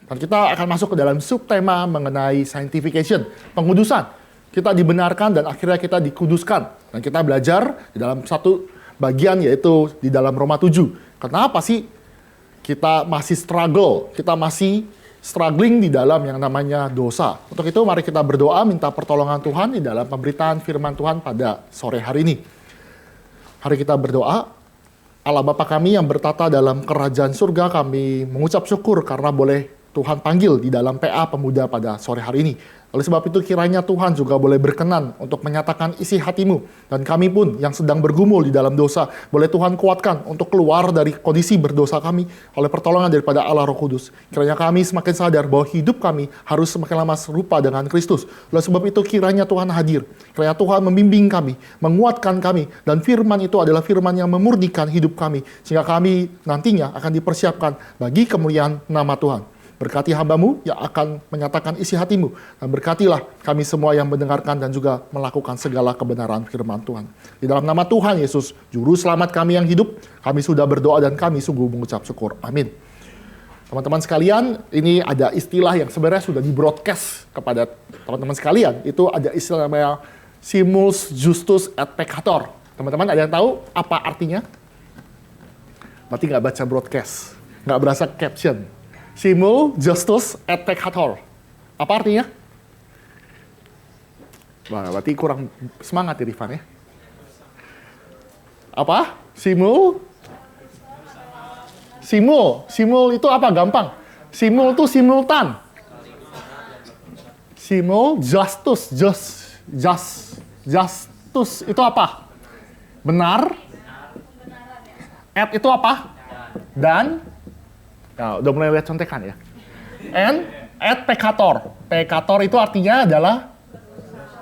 Dan kita akan masuk ke dalam subtema mengenai sanctification, pengudusan. Kita dibenarkan dan akhirnya kita dikuduskan. Dan kita belajar di dalam satu bagian, yaitu di dalam Roma 7. Kenapa sih kita masih struggle, kita masih struggling di dalam yang namanya dosa? Untuk itu mari kita berdoa minta pertolongan Tuhan di dalam pemberitaan firman Tuhan pada sore hari ini. Mari kita berdoa. Allah Bapa kami yang bertata dalam kerajaan surga, kami mengucap syukur karena boleh Tuhan panggil di dalam PA Pemuda pada sore hari ini. Oleh sebab itu kiranya Tuhan juga boleh berkenan untuk menyatakan isi hatimu. Dan kami pun yang sedang bergumul di dalam dosa, boleh Tuhan kuatkan untuk keluar dari kondisi berdosa kami oleh pertolongan daripada Allah Roh Kudus. Kiranya kami semakin sadar bahwa hidup kami harus semakin lama serupa dengan Kristus. Oleh sebab itu kiranya Tuhan hadir. Kiranya Tuhan membimbing kami, menguatkan kami. Dan firman itu adalah firman yang memurnikan hidup kami. Sehingga kami nantinya akan dipersiapkan bagi kemuliaan nama Tuhan. Berkati hamba-Mu yang akan menyatakan isi hati-Mu. Dan berkatilah kami semua yang mendengarkan dan juga melakukan segala kebenaran firman Tuhan. Di dalam nama Tuhan Yesus, Juru Selamat kami yang hidup, kami sudah berdoa dan kami sungguh mengucap syukur. Amin. Teman-teman sekalian, ini ada istilah yang sebenarnya sudah di-broadcast kepada teman-teman sekalian. Itu ada istilah namanya simul justus et peccator. Teman-teman ada yang tahu apa artinya? Berarti nggak baca broadcast, nggak berasa caption. Simul justus et peccator. Apa artinya? Wah, berarti kurang semangat ya Rifan ya. Apa? Simul itu apa? Gampang. Simul itu simultan. Simul justus itu apa? Benar. Et itu apa? Dan nah, udah mulai lihat contekan ya. And et peccator. Peccator itu artinya adalah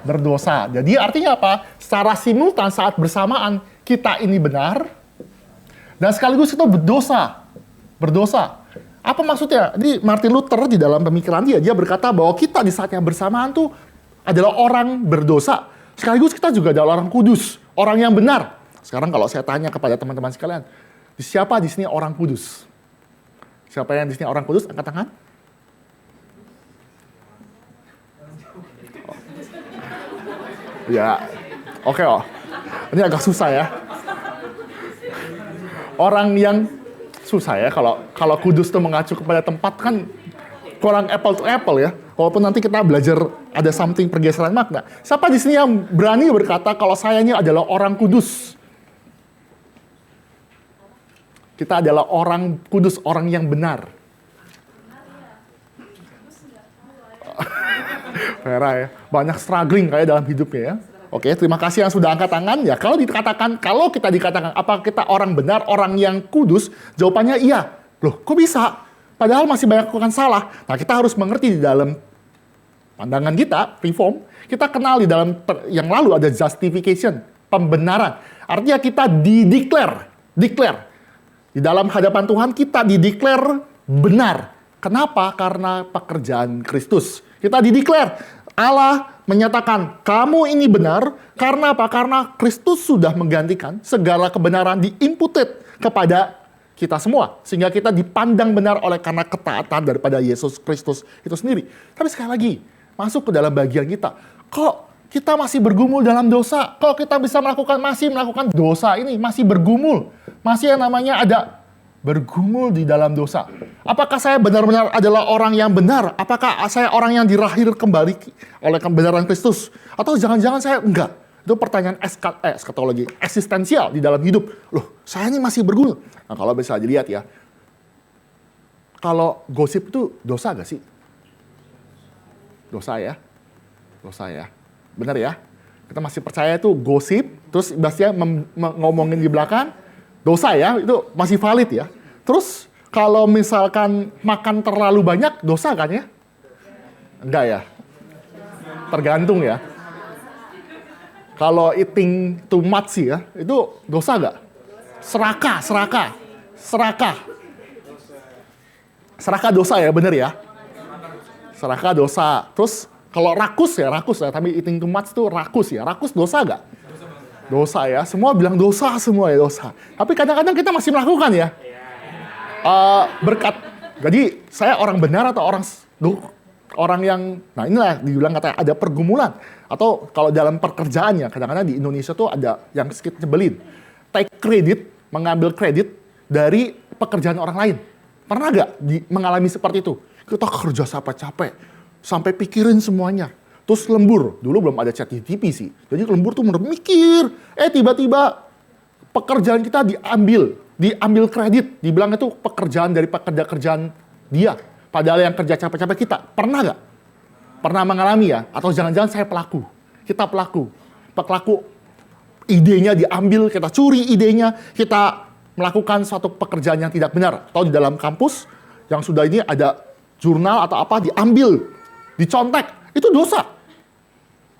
berdosa. Jadi artinya apa? Secara simultan saat bersamaan kita ini benar dan sekaligus itu berdosa. Berdosa. Apa maksudnya? Jadi Martin Luther di dalam pemikiran dia berkata bahwa kita di saat yang bersamaan tuh adalah orang berdosa. Sekaligus kita juga adalah orang kudus, orang yang benar. Sekarang kalau saya tanya kepada teman-teman sekalian, siapa di sini orang kudus? Siapa yang di sini orang kudus? Angkat tangan. Oh. Ya, oke. Ini agak susah ya. Orang yang susah ya, kalau kudus itu mengacu kepada tempat kan kurang apple to apple ya. Walaupun nanti kita belajar ada something pergeseran makna. Siapa di sini yang berani berkata kalau saya ini adalah orang kudus? Kita adalah orang kudus, orang yang benar. Vera ya, banyak struggling kayak dalam hidupnya ya. Oke, terima kasih yang sudah angkat tangan. Ya, kalau kita dikatakan apa kita orang benar, orang yang kudus, jawabannya iya. Loh, kok bisa? Padahal masih banyak yang salah. Nah, kita harus mengerti di dalam pandangan kita, reform, kita kenal di dalam yang lalu ada justification, pembenaran. Artinya kita declare. Di dalam hadapan Tuhan kita dideklar benar. Kenapa? Karena pekerjaan Kristus. Kita dideklar. Allah menyatakan kamu ini benar. Karena apa? Karena Kristus sudah menggantikan segala kebenaran diimputed kepada kita semua. Sehingga kita dipandang benar oleh karena ketaatan daripada Yesus Kristus itu sendiri. Tapi sekali lagi, masuk ke dalam bagian kita. Kok kita masih bergumul dalam dosa? Kok kita bisa masih melakukan dosa ini? Masih bergumul. Masih yang namanya ada bergumul di dalam dosa. Apakah saya benar-benar adalah orang yang benar? Apakah saya orang yang dilahir kembali oleh kebenaran Kristus? Atau jangan-jangan saya enggak? Itu pertanyaan eskatologi, eksistensial di dalam hidup. Loh, saya ini masih bergumul. Nah, kalau bisa dilihat ya, kalau gosip itu dosa gak sih? Dosa ya? Dosa ya? Benar ya? Kita masih percaya itu gosip, terus biasanya ngomongin di belakang, dosa ya, itu masih valid ya. Terus kalau misalkan makan terlalu banyak, dosa kan ya? Enggak ya? Tergantung ya. Kalau eating too much sih ya, itu dosa nggak? Serakah dosa ya, bener ya? Serakah dosa. Terus kalau rakus ya, tapi eating too much itu rakus ya. Rakus dosa nggak? Dosa ya, semua bilang dosa semua ya, dosa. Tapi kadang-kadang kita masih melakukan ya. Jadi saya orang benar atau orang yang, nah inilah dibilang katanya ada pergumulan. Atau kalau dalam pekerjaannya, kadang-kadang di Indonesia tuh ada yang sedikit nyebelin. Take credit, mengambil kredit dari pekerjaan orang lain. Pernah nggak mengalami seperti itu? Kita kerja capek-capek, sampai pikirin semuanya. Terus lembur, dulu belum ada ChatGPT sih. Jadi lembur tuh mikir, tiba-tiba pekerjaan kita diambil kredit, dibilang itu pekerjaan dari pekerjaan dia. Padahal yang kerja capek-capek kita. Pernah nggak? Pernah mengalami ya? Atau jangan-jangan saya pelaku? Kita pelaku. Pelaku idenya diambil, kita curi idenya, kita melakukan suatu pekerjaan yang tidak benar. Atau di dalam kampus, yang sudah ini ada jurnal atau apa, diambil, dicontek. Itu dosa.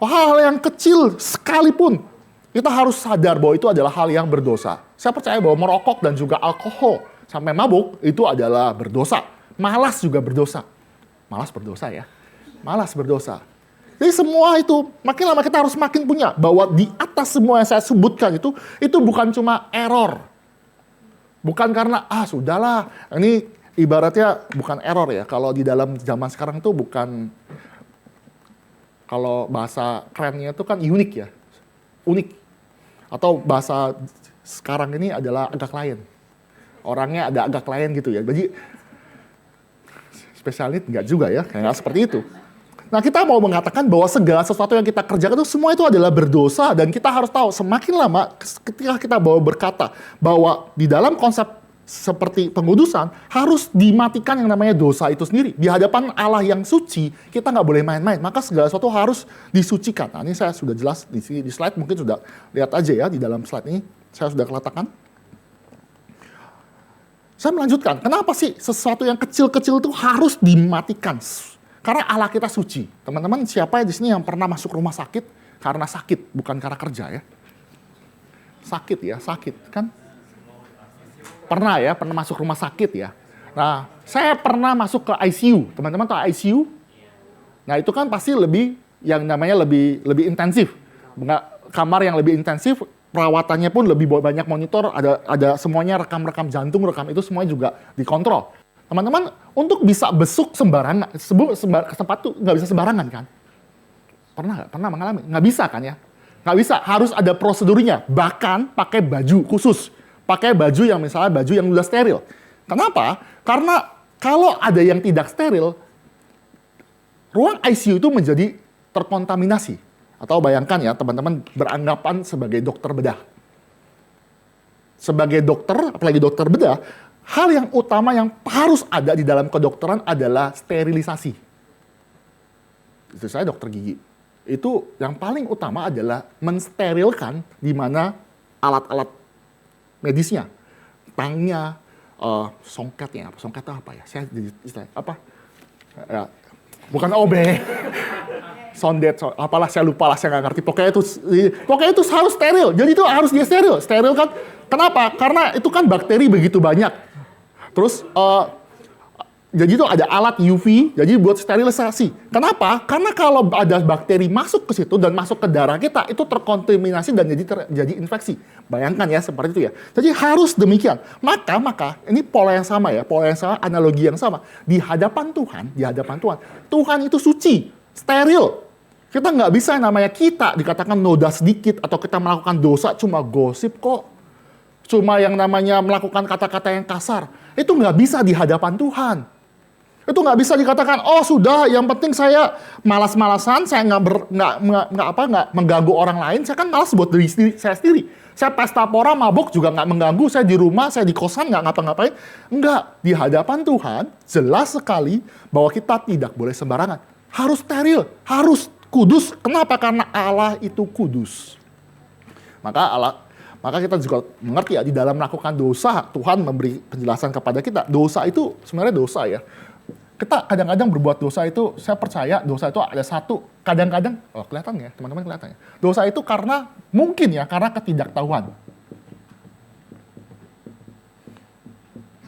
Hal yang kecil sekalipun, kita harus sadar bahwa itu adalah hal yang berdosa. Saya percaya bahwa merokok dan juga alkohol, sampai mabuk, itu adalah berdosa. Malas juga berdosa. Malas berdosa ya. Malas berdosa. Jadi semua itu, makin lama kita harus makin punya. Bahwa di atas semua yang saya sebutkan itu bukan cuma error. Bukan karena, sudahlah, ini ibaratnya bukan error ya. Kalau di dalam zaman sekarang itu bukan, kalau bahasa kerennya itu kan unik ya. Unik. Atau bahasa sekarang ini adalah agak lain. Orangnya ada agak lain gitu ya. Jadi, spesial need enggak juga ya, kayak nggak seperti itu. Nah, kita mau mengatakan bahwa segala sesuatu yang kita kerjakan itu semua itu adalah berdosa, dan kita harus tahu semakin lama ketika kita berkata bahwa di dalam konsep seperti pengudusan harus dimatikan yang namanya dosa itu sendiri. Di hadapan Allah yang suci, kita nggak boleh main-main, maka segala sesuatu harus disucikan. Nah, ini saya sudah jelas di sini, di slide mungkin sudah lihat aja ya, di dalam slide ini saya sudah katakan. Saya melanjutkan, kenapa sih sesuatu yang kecil-kecil itu harus dimatikan? Karena Allah kita suci. Teman-teman, siapa di sini yang pernah masuk rumah sakit karena sakit, bukan karena kerja ya? Sakit ya, sakit kan? Pernah ya, pernah masuk rumah sakit ya. Nah, saya pernah masuk ke ICU. Teman-teman tahu ICU? Nah, itu kan pasti lebih, yang namanya lebih intensif. Kamar yang lebih intensif, perawatannya pun lebih banyak monitor, ada semuanya, rekam jantung, itu semuanya juga dikontrol. Teman-teman, untuk bisa besuk sembarangan, tempat tuh nggak bisa sembarangan kan? Pernah nggak? Pernah mengalami? Nggak bisa kan ya? Nggak bisa, harus ada prosedurnya. Bahkan pakai baju khusus. Pakai baju yang misalnya baju yang udah steril. Kenapa? Karena kalau ada yang tidak steril, ruang ICU itu menjadi terkontaminasi. Atau bayangkan ya, teman-teman beranggapan sebagai dokter bedah. Sebagai dokter, apalagi dokter bedah, hal yang utama yang harus ada di dalam kedokteran adalah sterilisasi. Itu saya dokter gigi. Itu yang paling utama adalah mensterilkan di mana alat-alat medisnya. Tangnya, songketnya. Songket itu apa ya? Saya jadi istilah apa? Ya, bukan OB. Sondet, apalah saya lupa lah, saya nggak ngerti. Pokoknya itu harus steril. Jadi itu harus dia steril. Steril kan, kenapa? Karena itu kan bakteri begitu banyak. Terus, jadi itu ada alat UV, jadi buat sterilisasi. Kenapa? Karena kalau ada bakteri masuk ke situ dan masuk ke darah kita, itu terkontaminasi dan jadi infeksi. Bayangkan ya, seperti itu ya. Jadi harus demikian. Maka, ini pola yang sama ya, analogi yang sama. Di hadapan Tuhan, Tuhan itu suci, steril. Kita nggak bisa yang namanya kita dikatakan noda sedikit atau kita melakukan dosa cuma gosip kok. Cuma yang namanya melakukan kata-kata yang kasar. Itu nggak bisa di hadapan Tuhan. Itu nggak bisa dikatakan, oh sudah, yang penting saya malas-malasan, saya nggak mengganggu orang lain, saya kan malas buat diri saya sendiri. Saya pesta pora, mabok juga nggak mengganggu, saya di rumah, saya di kosan nggak ngapa-ngapain. Enggak, di hadapan Tuhan jelas sekali bahwa kita tidak boleh sembarangan. Harus steril, harus kudus. Kenapa? Karena Allah itu kudus. Maka kita juga mengerti ya, di dalam melakukan dosa, Tuhan memberi penjelasan kepada kita. Dosa itu sebenarnya dosa ya. Kita kadang-kadang berbuat dosa itu, saya percaya dosa itu ada satu. Kadang-kadang, kelihatan ya, teman-teman kelihatan ya. Dosa itu karena, mungkin ya, karena ketidaktahuan.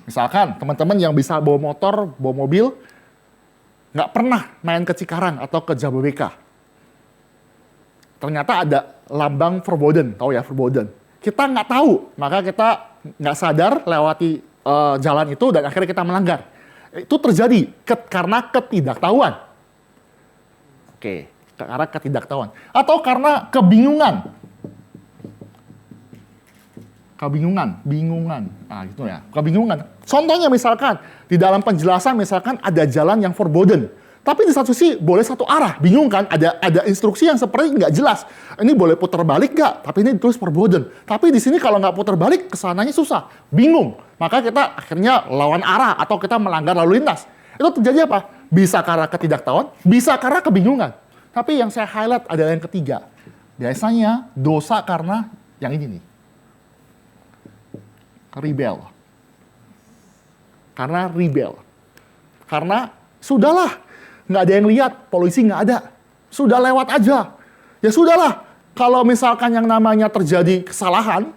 Misalkan, teman-teman yang bisa bawa motor, bawa mobil, nggak pernah main ke Cikarang atau ke Jababeka. Ternyata ada lambang verboden, tahu ya verboden. Kita nggak tahu, maka kita nggak sadar lewati jalan itu dan akhirnya kita melanggar. Itu terjadi karena ketidaktahuan. Oke, karena ketidaktahuan. Atau karena kebingungan. Bingungan. Nah, gitu ya. Kebingungan. Contohnya misalkan, di dalam penjelasan misalkan ada jalan yang forbidden. Tapi di satu sisi boleh satu arah. Bingung kan? Ada instruksi yang seperti nggak jelas. Ini boleh putar balik nggak? Tapi ini terus forbidden. Tapi di sini kalau nggak putar balik, kesananya susah. Bingung. Maka kita akhirnya lawan arah atau kita melanggar lalu lintas. Itu terjadi apa? Bisa karena ketidaktahuan, bisa karena kebingungan. Tapi yang saya highlight adalah yang ketiga. Biasanya dosa karena yang ini nih. Rebel. Karena sudahlah, nggak ada yang lihat, polisi nggak ada. Sudah lewat aja. Ya sudahlah, kalau misalkan yang namanya terjadi kesalahan,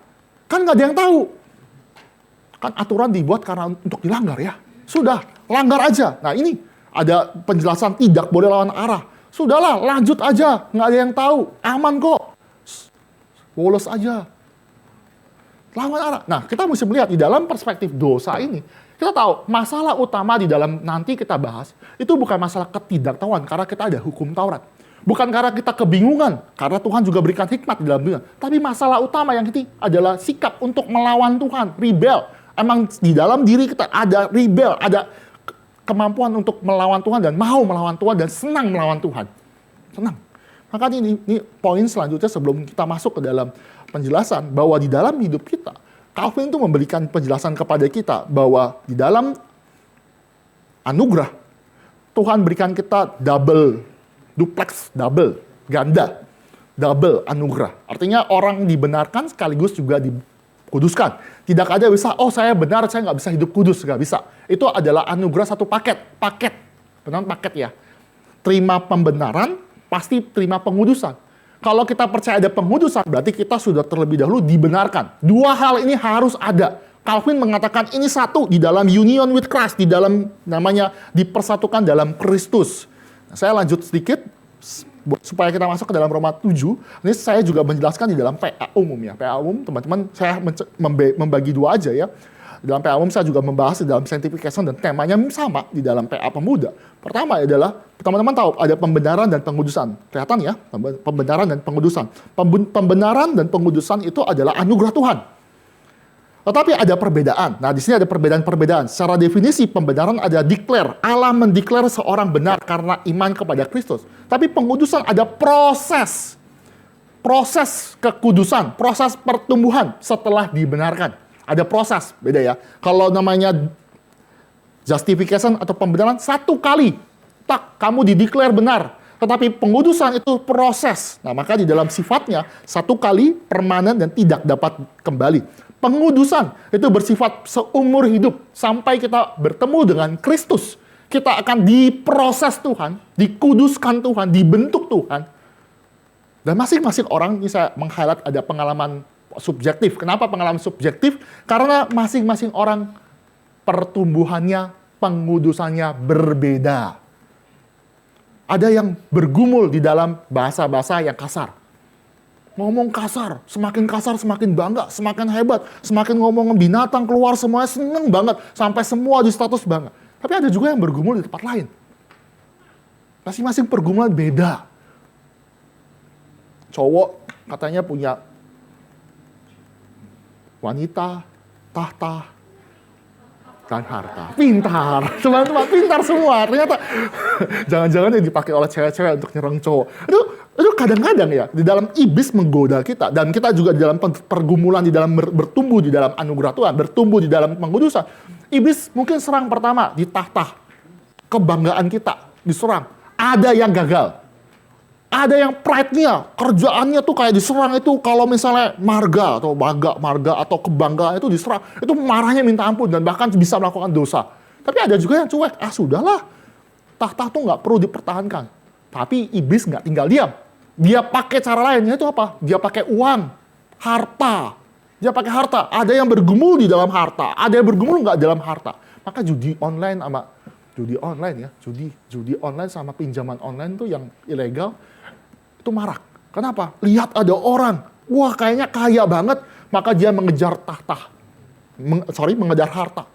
kan nggak ada yang tahu. Kan aturan dibuat karena untuk dilanggar ya. Sudah, langgar aja. Nah ini, ada penjelasan tidak boleh lawan arah. Sudahlah, lanjut aja. Nggak ada yang tahu. Aman kok. Bolos aja. Lawan arah. Nah, kita mesti melihat di dalam perspektif dosa ini. Kita tahu, masalah utama di dalam nanti kita bahas, itu bukan masalah ketidaktahuan, karena kita ada hukum Taurat. Bukan karena kita kebingungan, karena Tuhan juga berikan hikmat di dalam dunia. Tapi masalah utama yang ini adalah sikap untuk melawan Tuhan, rebel. Emang di dalam diri kita ada rebel, ada kemampuan untuk melawan Tuhan dan mau melawan Tuhan dan senang melawan Tuhan. Senang. Maka ini poin selanjutnya sebelum kita masuk ke dalam penjelasan bahwa di dalam hidup kita, Calvin itu memberikan penjelasan kepada kita bahwa di dalam anugerah, Tuhan berikan kita double, duplex, double, ganda, double anugerah. Artinya orang dibenarkan sekaligus juga dikuduskan. Tidak ada bisa, oh saya benar, saya nggak bisa hidup kudus, nggak bisa. Itu adalah anugerah satu paket, benar paket ya. Terima pembenaran, pasti terima pengudusan. Kalau kita percaya ada pengudusan, berarti kita sudah terlebih dahulu dibenarkan. Dua hal ini harus ada. Calvin mengatakan ini satu di dalam union with Christ, di dalam namanya dipersatukan dalam Kristus. Nah, saya lanjut sedikit supaya kita masuk ke dalam Roma 7. Ini saya juga menjelaskan di dalam PA umum ya. PA umum teman-teman saya membagi dua aja ya. Di dalam PA umum saya juga membahas di dalam sanctification dan temanya sama di dalam PA pemuda. Pertama adalah, teman-teman tahu ada pembenaran dan pengudusan. Kelihatan ya, pembenaran dan pengudusan. Pembenaran dan pengudusan itu adalah anugerah Tuhan. Tetapi ada perbedaan. Nah, di sini ada perbedaan-perbedaan. Secara definisi pembenaran ada declare. Allah mendeklar seorang benar karena iman kepada Kristus. Tapi pengudusan ada proses. Proses kekudusan, proses pertumbuhan setelah dibenarkan. Ada proses, beda ya. Kalau namanya justification atau pembenaran, satu kali, tak, kamu dideklar benar. Tetapi pengudusan itu proses. Nah, maka di dalam sifatnya, satu kali, permanen, dan tidak dapat kembali. Pengudusan itu bersifat seumur hidup. Sampai kita bertemu dengan Kristus. Kita akan diproses Tuhan, dikuduskan Tuhan, dibentuk Tuhan. Dan masing-masing orang, ini saya meng-highlight ada pengalaman subjektif. Kenapa pengalaman subjektif? Karena masing-masing orang pertumbuhannya, pengudusannya berbeda. Ada yang bergumul di dalam bahasa-bahasa yang kasar. Ngomong kasar, semakin bangga, semakin hebat, semakin ngomong binatang keluar semuanya seneng banget, sampai semua di status bangga. Tapi ada juga yang bergumul di tempat lain. Masing-masing pergumulan beda. Cowok katanya punya wanita, tahta, dan harta. Pintar. Teman-teman pintar semua. Ternyata jangan-jangan yang dipakai oleh cewek-cewek untuk nyerang cowok. Itu kadang-kadang ya, di dalam iblis menggoda kita. Dan kita juga di dalam pergumulan, di dalam bertumbuh di dalam anugerah Tuhan, bertumbuh di dalam pengudusan. Iblis mungkin serang pertama di tahta. Kebanggaan kita diserang. Ada yang gagal. Ada yang pride-nya, kerjaannya tuh kayak diserang itu kalau misalnya marga atau kebanggaan itu diserang, itu marahnya minta ampun dan bahkan bisa melakukan dosa. Tapi ada juga yang cuek, sudahlah, tahta tuh nggak perlu dipertahankan. Tapi iblis nggak tinggal diam. Dia pakai cara lain, yaitu apa? Dia pakai uang, harta. Dia pakai harta. Ada yang bergumul di dalam harta, ada yang bergumul nggak dalam harta. Maka judi online sama pinjaman online tuh yang ilegal, itu marak. Kenapa? Lihat ada orang, wah kayaknya kaya banget, maka dia mengejar mengejar harta.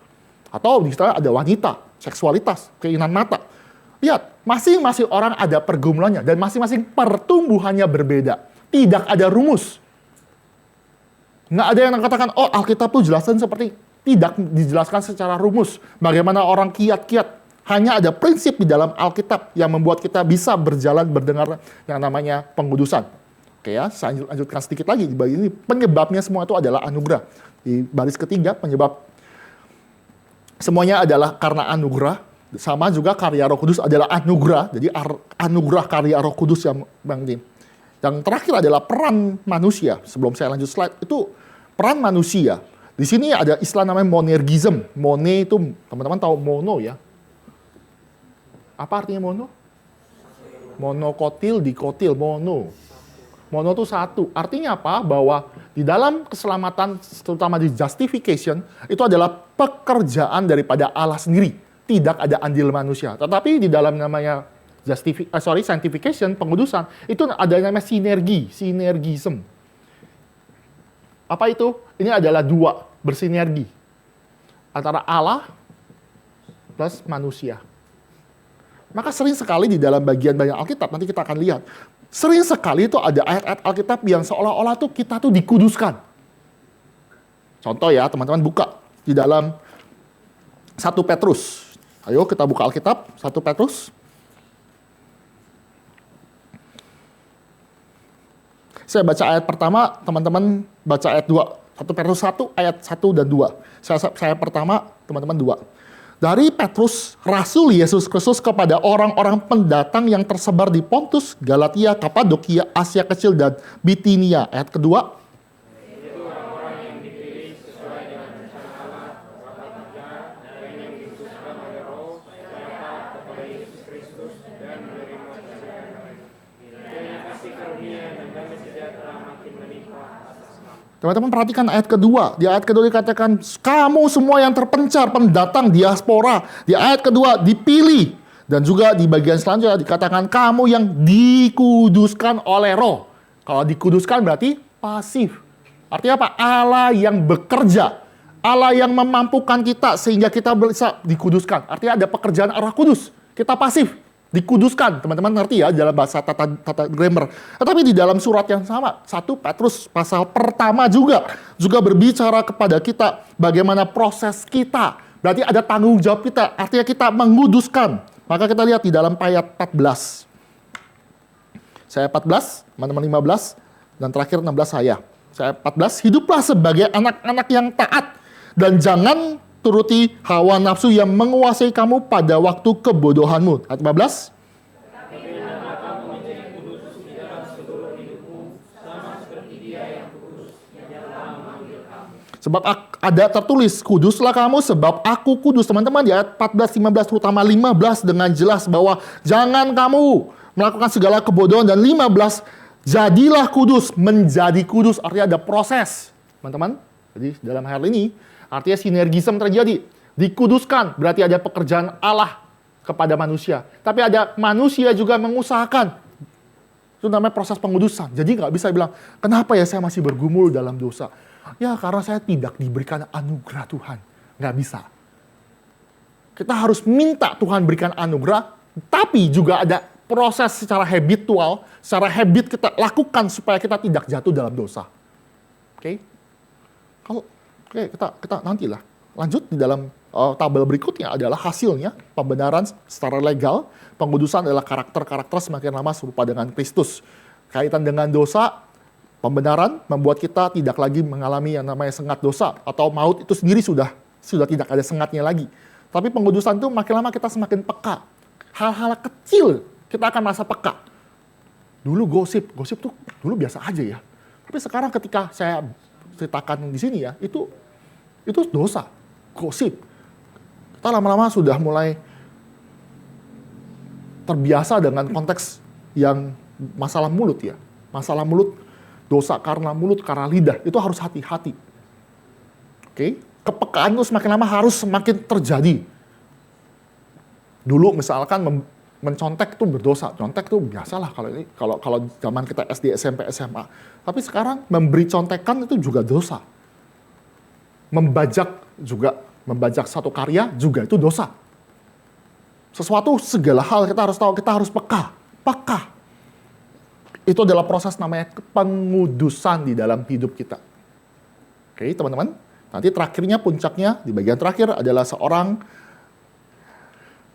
Atau misalnya ada wanita, seksualitas, keinginan mata. Lihat, masing-masing orang ada pergumulannya dan masing-masing pertumbuhannya berbeda. Tidak ada rumus. Nggak ada yang katakan, oh Alkitab tuh jelasin seperti, tidak dijelaskan secara rumus. Bagaimana orang kiat-kiat. Hanya ada prinsip di dalam Alkitab yang membuat kita bisa berjalan berdengar yang namanya pengudusan. Oke ya, saya lanjutkan sedikit lagi. Di bagian ini, penyebabnya semua itu adalah anugerah. Di baris ketiga, penyebab semuanya adalah karena anugerah. Sama juga karya Roh Kudus adalah anugerah. Jadi anugerah karya Roh Kudus yang ini. Yang terakhir adalah peran manusia. Sebelum saya lanjut slide, itu peran manusia. Di sini ada istilah namanya monergism. Mone itu, teman-teman tahu mono ya. Apa artinya mono? Monokotil, dikotil, mono. Mono itu satu. Artinya apa? Bahwa di dalam keselamatan, terutama di justification, itu adalah pekerjaan daripada Allah sendiri. Tidak ada andil manusia. Tetapi di dalam namanya sanctification, pengudusan, itu ada namanya sinergism. Apa itu? Ini adalah dua, bersinergi. Antara Allah plus manusia. Maka sering sekali di dalam bagian-bagian Alkitab, nanti kita akan lihat, sering sekali itu ada ayat-ayat Alkitab yang seolah-olah tuh kita tuh dikuduskan. Contoh ya, teman-teman buka di dalam 1 Petrus. Ayo kita buka Alkitab, 1 Petrus. Saya baca ayat pertama, teman-teman baca ayat 2. 1 Petrus 1, ayat 1 dan 2. Saya pertama, teman-teman 2. Dari Petrus, Rasul Yesus Kristus kepada orang-orang pendatang yang tersebar di Pontus, Galatia, Kapadokia, Asia Kecil, dan Bitinia. Ayat kedua. Teman-teman perhatikan ayat kedua. Di ayat kedua dikatakan, kamu semua yang terpencar, pendatang, diaspora. Di ayat kedua, dipilih. Dan juga di bagian selanjutnya dikatakan, kamu yang dikuduskan oleh Roh. Kalau dikuduskan berarti pasif. Artinya apa? Allah yang bekerja. Allah yang memampukan kita sehingga kita bisa dikuduskan. Artinya ada pekerjaan Roh Kudus. Kita pasif. Dikuduskan, teman-teman ngerti ya dalam bahasa tata grammar. Tetapi di dalam surat yang sama, 1 Petrus pasal pertama juga berbicara kepada kita bagaimana proses kita. Berarti ada tanggung jawab kita, artinya kita menguduskan. Maka kita lihat di dalam ayat 14. Saya 14, teman-teman 15, dan terakhir 16 saya. Saya 14, hiduplah sebagai anak-anak yang taat, dan jangan turuti hawa nafsu yang menguasai kamu pada waktu kebodohanmu. Ayat 15. Sebab ada tertulis, kuduslah kamu sebab aku kudus. Teman-teman di ayat 14, 15, terutama 15 dengan jelas bahwa jangan kamu melakukan segala kebodohan. Dan 15, jadilah kudus, menjadi kudus. Artinya ada proses. Teman-teman, jadi dalam hal ini, artinya sinergisme terjadi. Dikuduskan, berarti ada pekerjaan Allah kepada manusia. Tapi ada manusia juga mengusahakan. Itu namanya proses pengudusan. Jadi nggak bisa bilang, kenapa ya saya masih bergumul dalam dosa? Ya karena saya tidak diberikan anugerah Tuhan. Nggak bisa. Kita harus minta Tuhan berikan anugerah, tapi juga ada proses secara habitual, secara habit kita lakukan supaya kita tidak jatuh dalam dosa. Oke? Oke, kita nantilah. Lanjut di dalam tabel berikutnya adalah hasilnya pembenaran secara legal. Pengudusan adalah karakter-karakter semakin lama serupa dengan Kristus. Kaitan dengan dosa, pembenaran membuat kita tidak lagi mengalami yang namanya sengat dosa atau maut itu sendiri sudah tidak ada sengatnya lagi. Tapi pengudusan itu makin lama kita semakin peka. Hal-hal kecil kita akan merasa peka. Dulu gosip tuh dulu biasa aja ya. Tapi sekarang ketika saya ceritakan di sini ya, itu dosa, gosip. Kita lama-lama sudah mulai terbiasa dengan konteks yang masalah mulut ya. Masalah mulut, dosa karena mulut, karena lidah, itu harus hati-hati. Oke? Kepekaan itu semakin lama harus semakin terjadi. Dulu misalkan mencontek itu berdosa. Contek itu biasalah kalau zaman kita SD, SMP, SMA. Tapi sekarang memberi contekan itu juga dosa. Membajak satu karya juga itu dosa. Sesuatu, segala hal kita harus tahu, kita harus peka. Peka. Itu adalah proses namanya pengudusan di dalam hidup kita. Oke, teman-teman. Nanti terakhirnya, puncaknya, di bagian terakhir adalah seorang,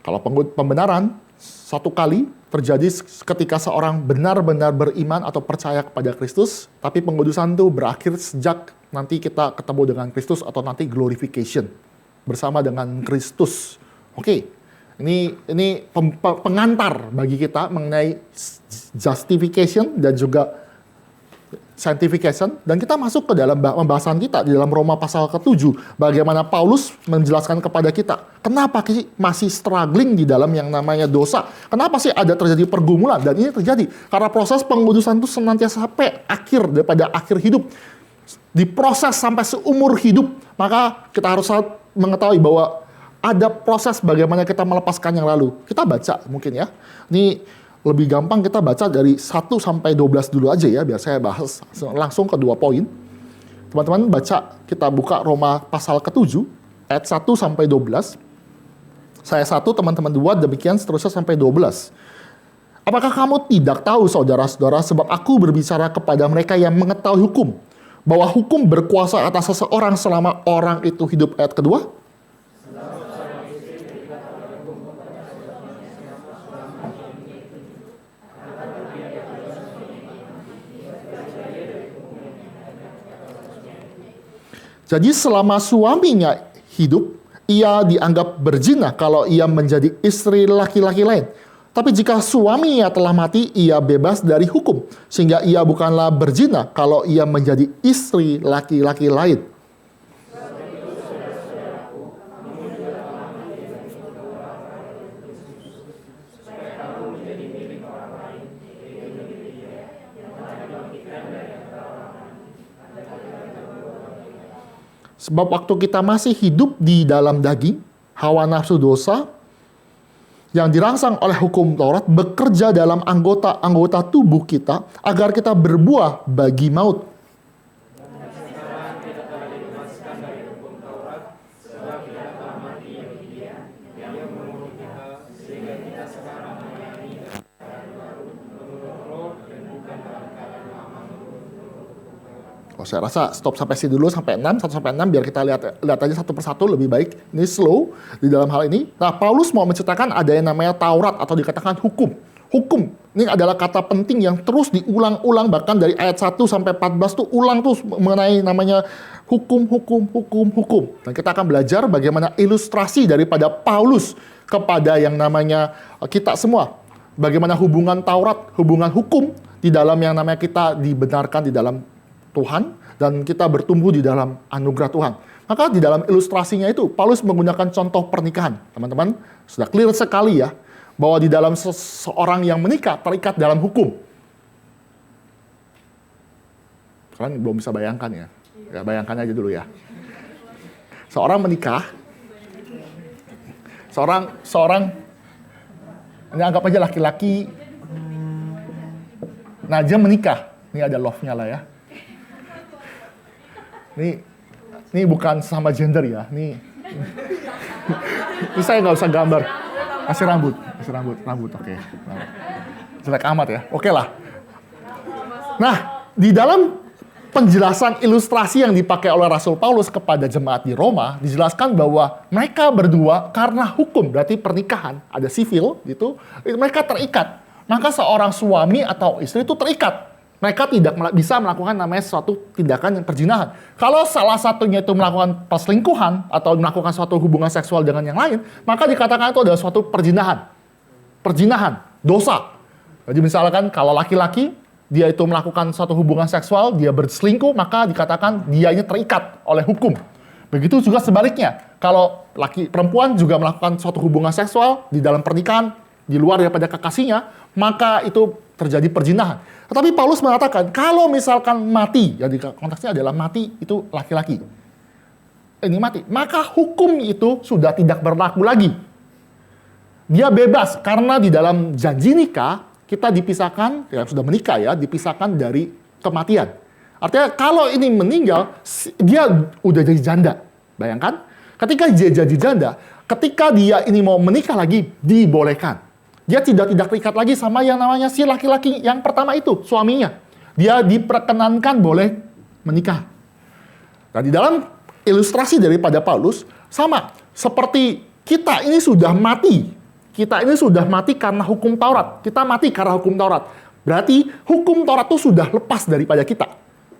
kalau pembenaran, satu kali terjadi ketika seorang benar-benar beriman atau percaya kepada Kristus, tapi pengudusan itu berakhir sejak nanti kita ketemu dengan Kristus atau nanti glorification bersama dengan Kristus. Oke, ini pengantar bagi kita mengenai justification dan juga sanctification, dan kita masuk ke dalam pembahasan kita di dalam Roma pasal ke-7, bagaimana Paulus menjelaskan kepada kita, kenapa sih masih struggling di dalam yang namanya dosa, kenapa sih ada terjadi pergumulan, dan ini terjadi karena proses pengudusan itu senantiasa sampai akhir, daripada akhir hidup, diproses sampai seumur hidup, maka kita harus mengetahui bahwa ada proses bagaimana kita melepaskan yang lalu. Kita baca mungkin ya, ini lebih gampang kita baca dari 1 sampai 12 dulu aja ya, biar saya bahas langsung ke 2 poin. Teman-teman baca, kita buka Roma pasal ke-7, ayat 1 sampai 12. Saya 1, teman-teman 2, demikian seterusnya sampai 12. Apakah kamu tidak tahu, saudara-saudara, sebab aku berbicara kepada mereka yang mengetahui hukum, bahwa hukum berkuasa atas seseorang selama orang itu hidup. Ayat kedua. Jadi selama suaminya hidup, ia dianggap berzina kalau ia menjadi istri laki-laki lain. Tapi jika suaminya telah mati, ia bebas dari hukum. Sehingga ia bukanlah berzina kalau ia menjadi istri laki-laki lain. Sebab waktu kita masih hidup di dalam daging, hawa nafsu dosa yang dirangsang oleh hukum Taurat bekerja dalam anggota-anggota tubuh kita agar kita berbuah bagi maut. Saya rasa stop sampai sini dulu, sampai 6, 1 sampai 6, biar kita lihat aja satu persatu lebih baik. Ini slow di dalam hal ini. Nah, Paulus mau menceritakan ada yang namanya Taurat atau dikatakan hukum. Hukum, ini adalah kata penting yang terus diulang-ulang, bahkan dari ayat 1 sampai 14 tuh ulang tuh mengenai namanya hukum. Dan kita akan belajar bagaimana ilustrasi daripada Paulus kepada yang namanya kita semua. Bagaimana hubungan Taurat, hubungan hukum di dalam yang namanya kita dibenarkan di dalam Tuhan, dan kita bertumbuh di dalam anugerah Tuhan. Maka di dalam ilustrasinya itu, Paulus menggunakan contoh pernikahan. Teman-teman, sudah clear sekali ya, bahwa di dalam seseorang yang menikah terikat dalam hukum. Kalian belum bisa bayangkan ya? Ya, bayangkan aja dulu ya. Seorang menikah, seorang ini anggap aja laki-laki, Naja menikah. Ini ada love-nya lah ya. Ini bukan sama gender ya. Ini saya nggak usah gambar. Kasih rambut. Oke. Jelek amat ya. Oke lah. Nah, di dalam penjelasan ilustrasi yang dipakai oleh Rasul Paulus kepada jemaat di Roma, dijelaskan bahwa mereka berdua karena hukum, berarti pernikahan, ada sivil gitu, mereka terikat. Maka seorang suami atau istri itu terikat. Mereka tidak bisa melakukan namanya suatu tindakan yang perzinahan. Kalau salah satunya itu melakukan perselingkuhan atau melakukan suatu hubungan seksual dengan yang lain, maka dikatakan itu adalah suatu perzinahan. Perzinahan, dosa. Jadi misalkan kalau laki-laki, dia itu melakukan suatu hubungan seksual, dia berselingkuh, maka dikatakan dia ini terikat oleh hukum. Begitu juga sebaliknya. Kalau perempuan juga melakukan suatu hubungan seksual di dalam pernikahan, di luar daripada kekasihnya, maka itu terjadi perzinahan. Tetapi Paulus mengatakan, kalau misalkan mati, jadi konteksnya adalah mati itu laki-laki. Ini mati. Maka hukum itu sudah tidak berlaku lagi. Dia bebas, karena di dalam janji nikah, kita dipisahkan, yang sudah menikah ya, dipisahkan dari kematian. Artinya kalau ini meninggal, dia udah jadi janda. Bayangkan, ketika dia jadi janda, ketika dia ini mau menikah lagi, dibolehkan. Dia tidak terikat lagi sama yang namanya si laki-laki yang pertama itu, suaminya. Dia diperkenankan boleh menikah. Nah, di dalam ilustrasi daripada Paulus, sama. Seperti kita ini sudah mati. Kita ini sudah mati karena hukum Taurat. Kita mati karena hukum Taurat. Berarti hukum Taurat itu sudah lepas daripada kita.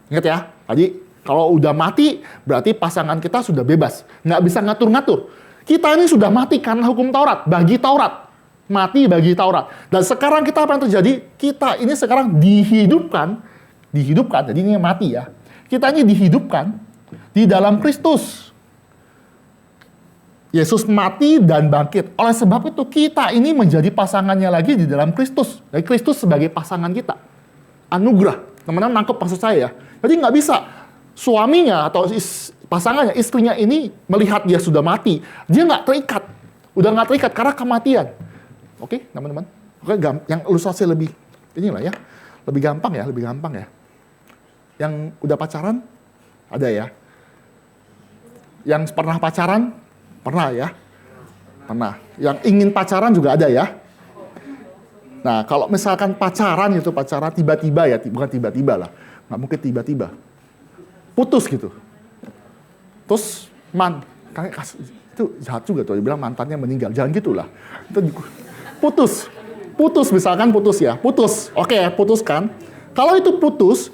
Ingat ya, tadi kalau udah mati, berarti pasangan kita sudah bebas. Nggak bisa ngatur-ngatur. Kita ini sudah mati karena hukum Taurat, bagi Taurat. Mati bagi Taurat. Dan sekarang kita apa yang terjadi? Kita ini sekarang dihidupkan, jadi ini mati ya. Kita ini dihidupkan di dalam Kristus. Yesus mati dan bangkit. Oleh sebab itu kita ini menjadi pasangannya lagi di dalam Kristus. Dan Kristus sebagai pasangan kita. Anugerah. Teman-teman nangkep maksud saya ya. Jadi nggak bisa suaminya atau pasangannya, istrinya ini melihat dia sudah mati. Dia nggak terikat. Udah nggak terikat karena kematian. Oke, teman-teman. Oke, yang ilustrasi lebih inilah ya. Lebih gampang ya. Yang udah pacaran ada ya. Yang pernah pacaran pernah ya. Pernah. Yang ingin pacaran juga ada ya. Nah, kalau misalkan pacaran tiba-tiba ya, bukan tiba-tiba lah. Nggak mungkin tiba-tiba. Putus gitu. Terus itu jahat juga tuh, dia bilang mantannya meninggal. Jangan gitulah. Putus misalkan putus ya. Putus. Oke, putuskan. Kalau itu putus,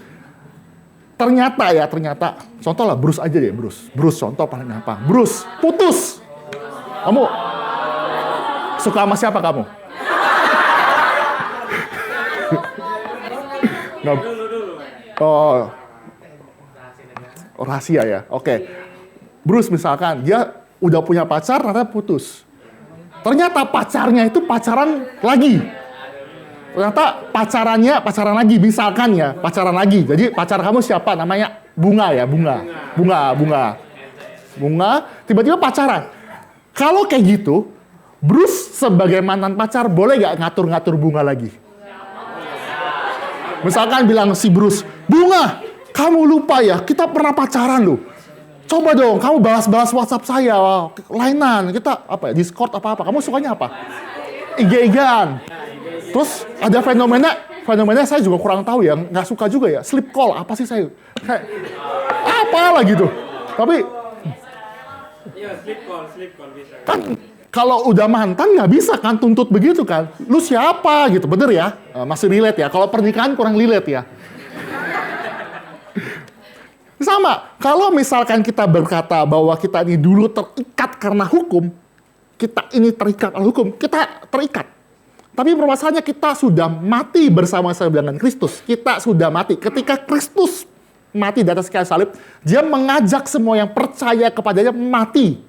ternyata contoh lah Bruce aja deh, Bruce contoh paling gampang. Bruce, putus. Kamu suka sama siapa kamu? Oh, rahasia ya. Oke. Bruce misalkan dia udah punya pacar, ternyata putus. Ternyata pacarnya itu pacaran lagi. Ternyata pacaran lagi, misalkan ya, pacaran lagi. Jadi pacar kamu siapa? Namanya Bunga ya, Bunga, tiba-tiba pacaran. Kalau kayak gitu, Bruce sebagai mantan pacar boleh gak ngatur-ngatur Bunga lagi? Misalkan bilang si Bruce, Bunga, kamu lupa ya, kita pernah pacaran loh. Coba dong, kamu balas-balas WhatsApp saya, lainan, kita Discord apa-apa. Kamu sukanya apa? IG-igan. Terus ada fenomena saya juga kurang tahu ya, nggak suka juga ya. Sleep call, apa sih saya? Kayak, apalah gitu. Tapi, iya, sleep call bisa. Kan, kalau udah mantan nggak bisa kan tuntut begitu kan. Lu siapa gitu, bener ya? Masih relate ya, kalau pernikahan kurang relate ya. Sama, kalau misalkan kita berkata bahwa kita ini dulu terikat karena hukum, kita ini terikat oleh hukum, kita terikat. Tapi permasalahannya kita sudah mati bersama-sama dengan Kristus. Kita sudah mati. Ketika Kristus mati di atas kayu salib, dia mengajak semua yang percaya kepadanya mati.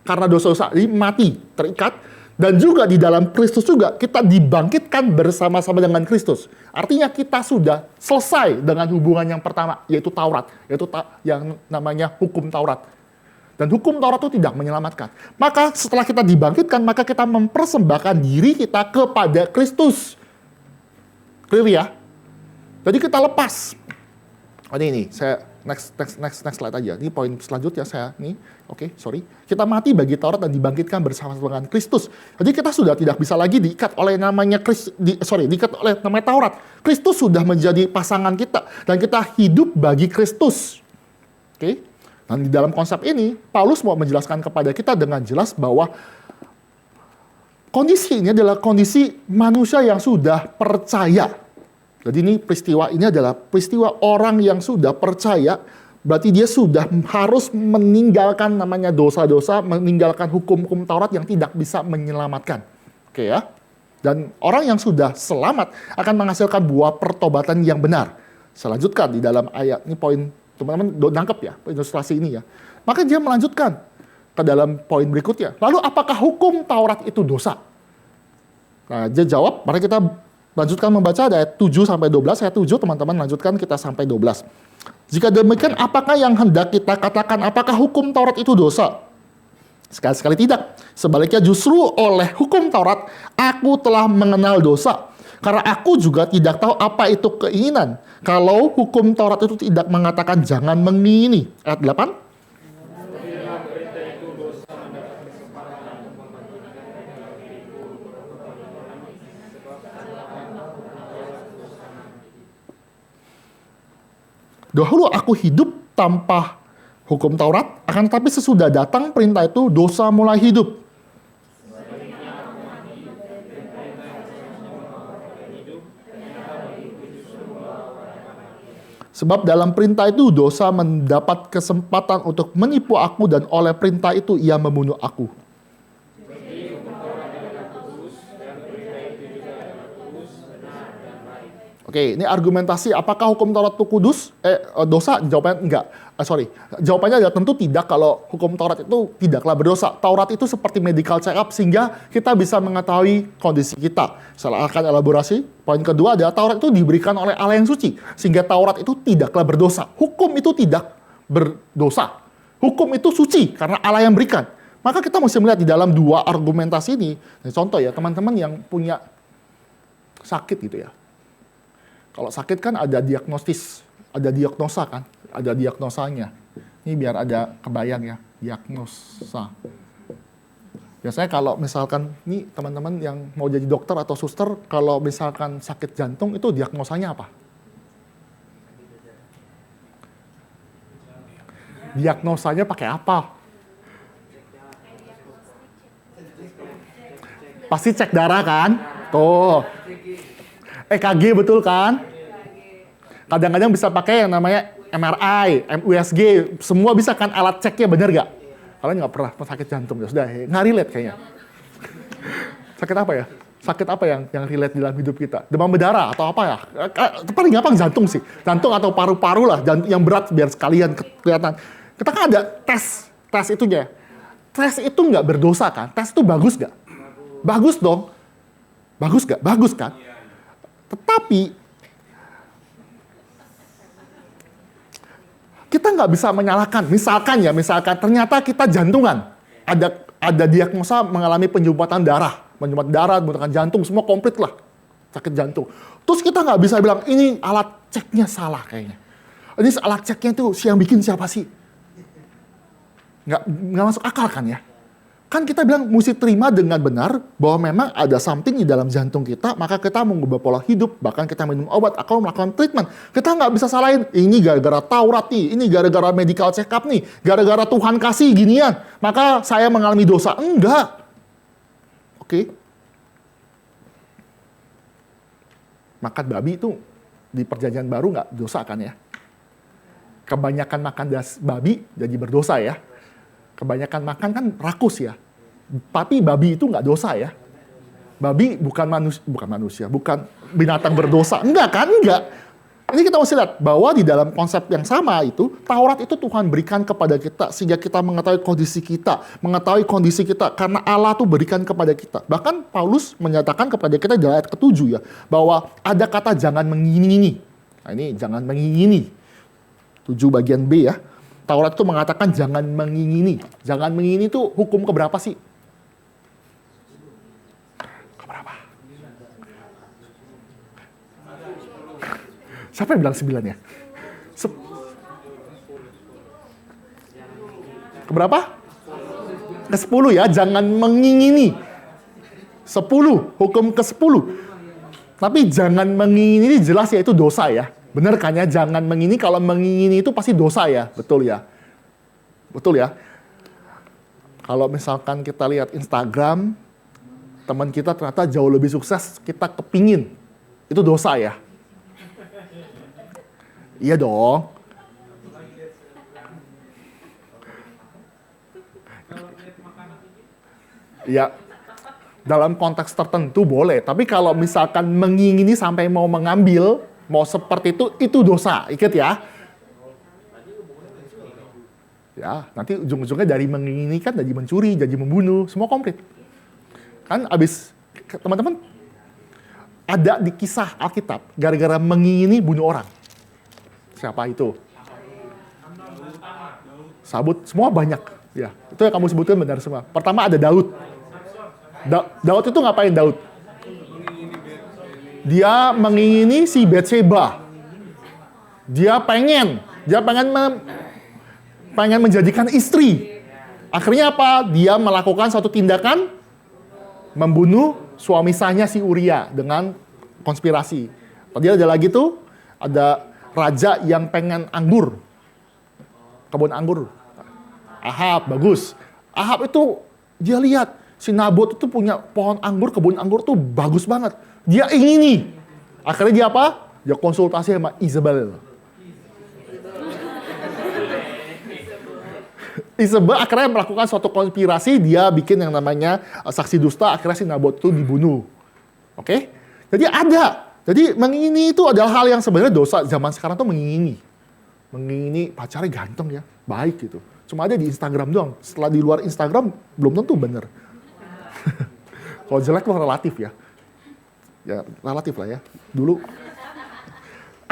Karena dosa-dosa, jadi mati, terikat. Dan juga di dalam Kristus juga kita dibangkitkan bersama-sama dengan Kristus. Artinya kita sudah selesai dengan hubungan yang pertama, yaitu Taurat. Yaitu yang namanya hukum Taurat. Dan hukum Taurat itu tidak menyelamatkan. Maka setelah kita dibangkitkan, maka kita mempersembahkan diri kita kepada Kristus. Clear ya? Jadi kita lepas. Ini saya next slide aja. Ini poin selanjutnya saya nih. Oke, sorry. Kita mati bagi Taurat dan dibangkitkan bersama dengan Kristus. Jadi kita sudah tidak bisa lagi diikat oleh namanya diikat oleh namanya Taurat. Kristus sudah menjadi pasangan kita dan kita hidup bagi Kristus. Oke. Dan di dalam konsep ini, Paulus mau menjelaskan kepada kita dengan jelas bahwa kondisi ini adalah kondisi manusia yang sudah percaya. Jadi peristiwa ini adalah peristiwa orang yang sudah percaya, berarti dia sudah harus meninggalkan namanya dosa-dosa, meninggalkan hukum-hukum Taurat yang tidak bisa menyelamatkan. Oke ya. Dan orang yang sudah selamat akan menghasilkan buah pertobatan yang benar. Saya lanjutkan di dalam ayat, ini poin teman-teman nangkep ya, ilustrasi ini ya. Maka dia melanjutkan ke dalam poin berikutnya. Lalu apakah hukum Taurat itu dosa? Nah, dia jawab, mari kita lanjutkan membaca ayat 7 sampai 12. Ayat 7 teman-teman lanjutkan kita sampai 12. Jika demikian, apakah yang hendak kita katakan? Apakah hukum Taurat itu dosa? Sekali-sekali tidak. Sebaliknya justru oleh hukum Taurat, aku telah mengenal dosa. Karena aku juga tidak tahu apa itu keinginan. Kalau hukum Taurat itu tidak mengatakan jangan mengingini. Ayat 8. Dahulu aku hidup tanpa hukum Taurat, akan tetapi sesudah datang perintah itu, dosa mulai hidup. Sebab dalam perintah itu dosa mendapat kesempatan untuk menipu aku dan oleh perintah itu ia membunuh aku. Oke, ini argumentasi apakah hukum Taurat itu kudus? Dosa? Jawabannya enggak. Jawabannya adalah tentu tidak kalau hukum Taurat itu tidaklah berdosa. Taurat itu seperti medical check-up sehingga kita bisa mengetahui kondisi kita. Saya akan elaborasi. Poin kedua adalah Taurat itu diberikan oleh Allah yang suci sehingga Taurat itu tidaklah berdosa. Hukum itu tidak berdosa. Hukum itu suci karena Allah yang berikan. Maka kita mesti melihat di dalam dua argumentasi ini. Contoh ya, teman-teman yang punya sakit gitu ya. Kalau sakit kan ada diagnosis, ada diagnosa kan, ada diagnosanya. Ini biar ada kebayang ya, diagnosa. Biasanya kalau misalkan, nih teman-teman yang mau jadi dokter atau suster, kalau misalkan sakit jantung itu diagnosanya apa? Diagnosanya pakai apa? Pasti cek darah kan? Tuh. EKG betul kan? Kadang-kadang bisa pakai yang namanya MRI, USG, semua bisa kan alat ceknya, bener gak? Kalian nggak pernah sakit jantung, ya sudah, nggak relate kayaknya. Sakit apa ya? Sakit apa yang relate dalam hidup kita? Demam berdarah atau apa ya? Paling gampang jantung sih, jantung atau paru-paru lah, yang berat biar sekalian kelihatan. Kita kan ada tes itunya. Tes itu nggak berdosa kan? Tes itu bagus nggak? Bagus dong. Bagus nggak? Bagus kan? Tetapi kita nggak bisa menyalahkan. Misalkan ternyata kita jantungan, ada diagnosa mengalami penyumbatan darah, membutuhkan jantung, semua komplit lah sakit jantung. Terus kita nggak bisa bilang ini alat ceknya salah kayaknya. Ini alat ceknya tuh yang bikin siapa sih? Nggak masuk akal kan ya? Kan kita bilang mesti terima dengan benar bahwa memang ada something di dalam jantung kita, maka kita mengubah pola hidup, bahkan kita minum obat atau melakukan treatment. Kita nggak bisa salahin, ini gara-gara Taurat nih, ini gara-gara medical check-up nih, gara-gara Tuhan kasih ginian, maka saya mengalami dosa. Enggak. Oke. Makan babi itu di perjanjian baru nggak dosa kan ya? Kebanyakan makan babi jadi berdosa ya. Kebanyakan makan kan rakus ya. Tapi babi itu nggak dosa ya. Babi bukan manusia, bukan binatang berdosa. Enggak kan? Enggak. Ini kita mesti lihat bahwa di dalam konsep yang sama itu, Taurat itu Tuhan berikan kepada kita sehingga kita mengetahui kondisi kita karena Allah tuh berikan kepada kita. Bahkan Paulus menyatakan kepada kita di ayat ke-7 ya, bahwa ada kata jangan mengingini. Nah, ini jangan mengingini. 7 bagian B ya. Taurat itu mengatakan jangan mengingini. Jangan mengingini itu hukum keberapa sih? Keberapa? Siapa yang bilang 9 ya? Keberapa? Ke-10 ya, jangan mengingini. 10, hukum ke-10. Tapi jangan mengingini ini jelas ya itu dosa ya. Benar kan ya, jangan mengingini, kalau mengingini itu pasti dosa ya, betul ya? Betul ya? Kalau misalkan kita lihat Instagram, teman kita ternyata jauh lebih sukses, kita kepingin, itu dosa ya? Iya dong. Ya, dalam konteks tertentu boleh, tapi kalau misalkan mengingini sampai mau mengambil, mau seperti itu dosa, ingat ya. Ya, nanti ujung-ujungnya dari mengingini kan jadi mencuri, jadi membunuh, semua komplit. Kan abis, teman-teman, ada di kisah Alkitab, gara-gara mengingini bunuh orang. Siapa itu? Sabut, semua banyak. Ya, itu yang kamu sebutkan benar semua. Pertama ada Daud. Daud itu ngapain Daud? Dia mengingini si Bathsheba. Dia pengen menjadikan istri. Akhirnya apa? Dia melakukan suatu tindakan membunuh suami sahnya si Uria dengan konspirasi. Tadi ada lagi tuh, ada raja yang pengen anggur. Kebun anggur. Ahab, bagus. Ahab itu, dia lihat, si Nabot itu punya pohon anggur, kebun anggur tuh bagus banget. Dia ingini. Akhirnya dia apa? Dia konsultasi sama Isabel. Isabel akhirnya melakukan suatu konspirasi, dia bikin yang namanya saksi dusta, akhirnya si Nabot itu dibunuh. Oke? Jadi ada. Jadi mengingini itu adalah hal yang sebenarnya dosa zaman sekarang tuh mengingini. Mengingini pacarnya ganteng ya, baik gitu. Cuma ada di Instagram doang. Setelah di luar Instagram, belum tentu bener. Kalau jelek tuh relatif ya. Ya relatif lah ya. Dulu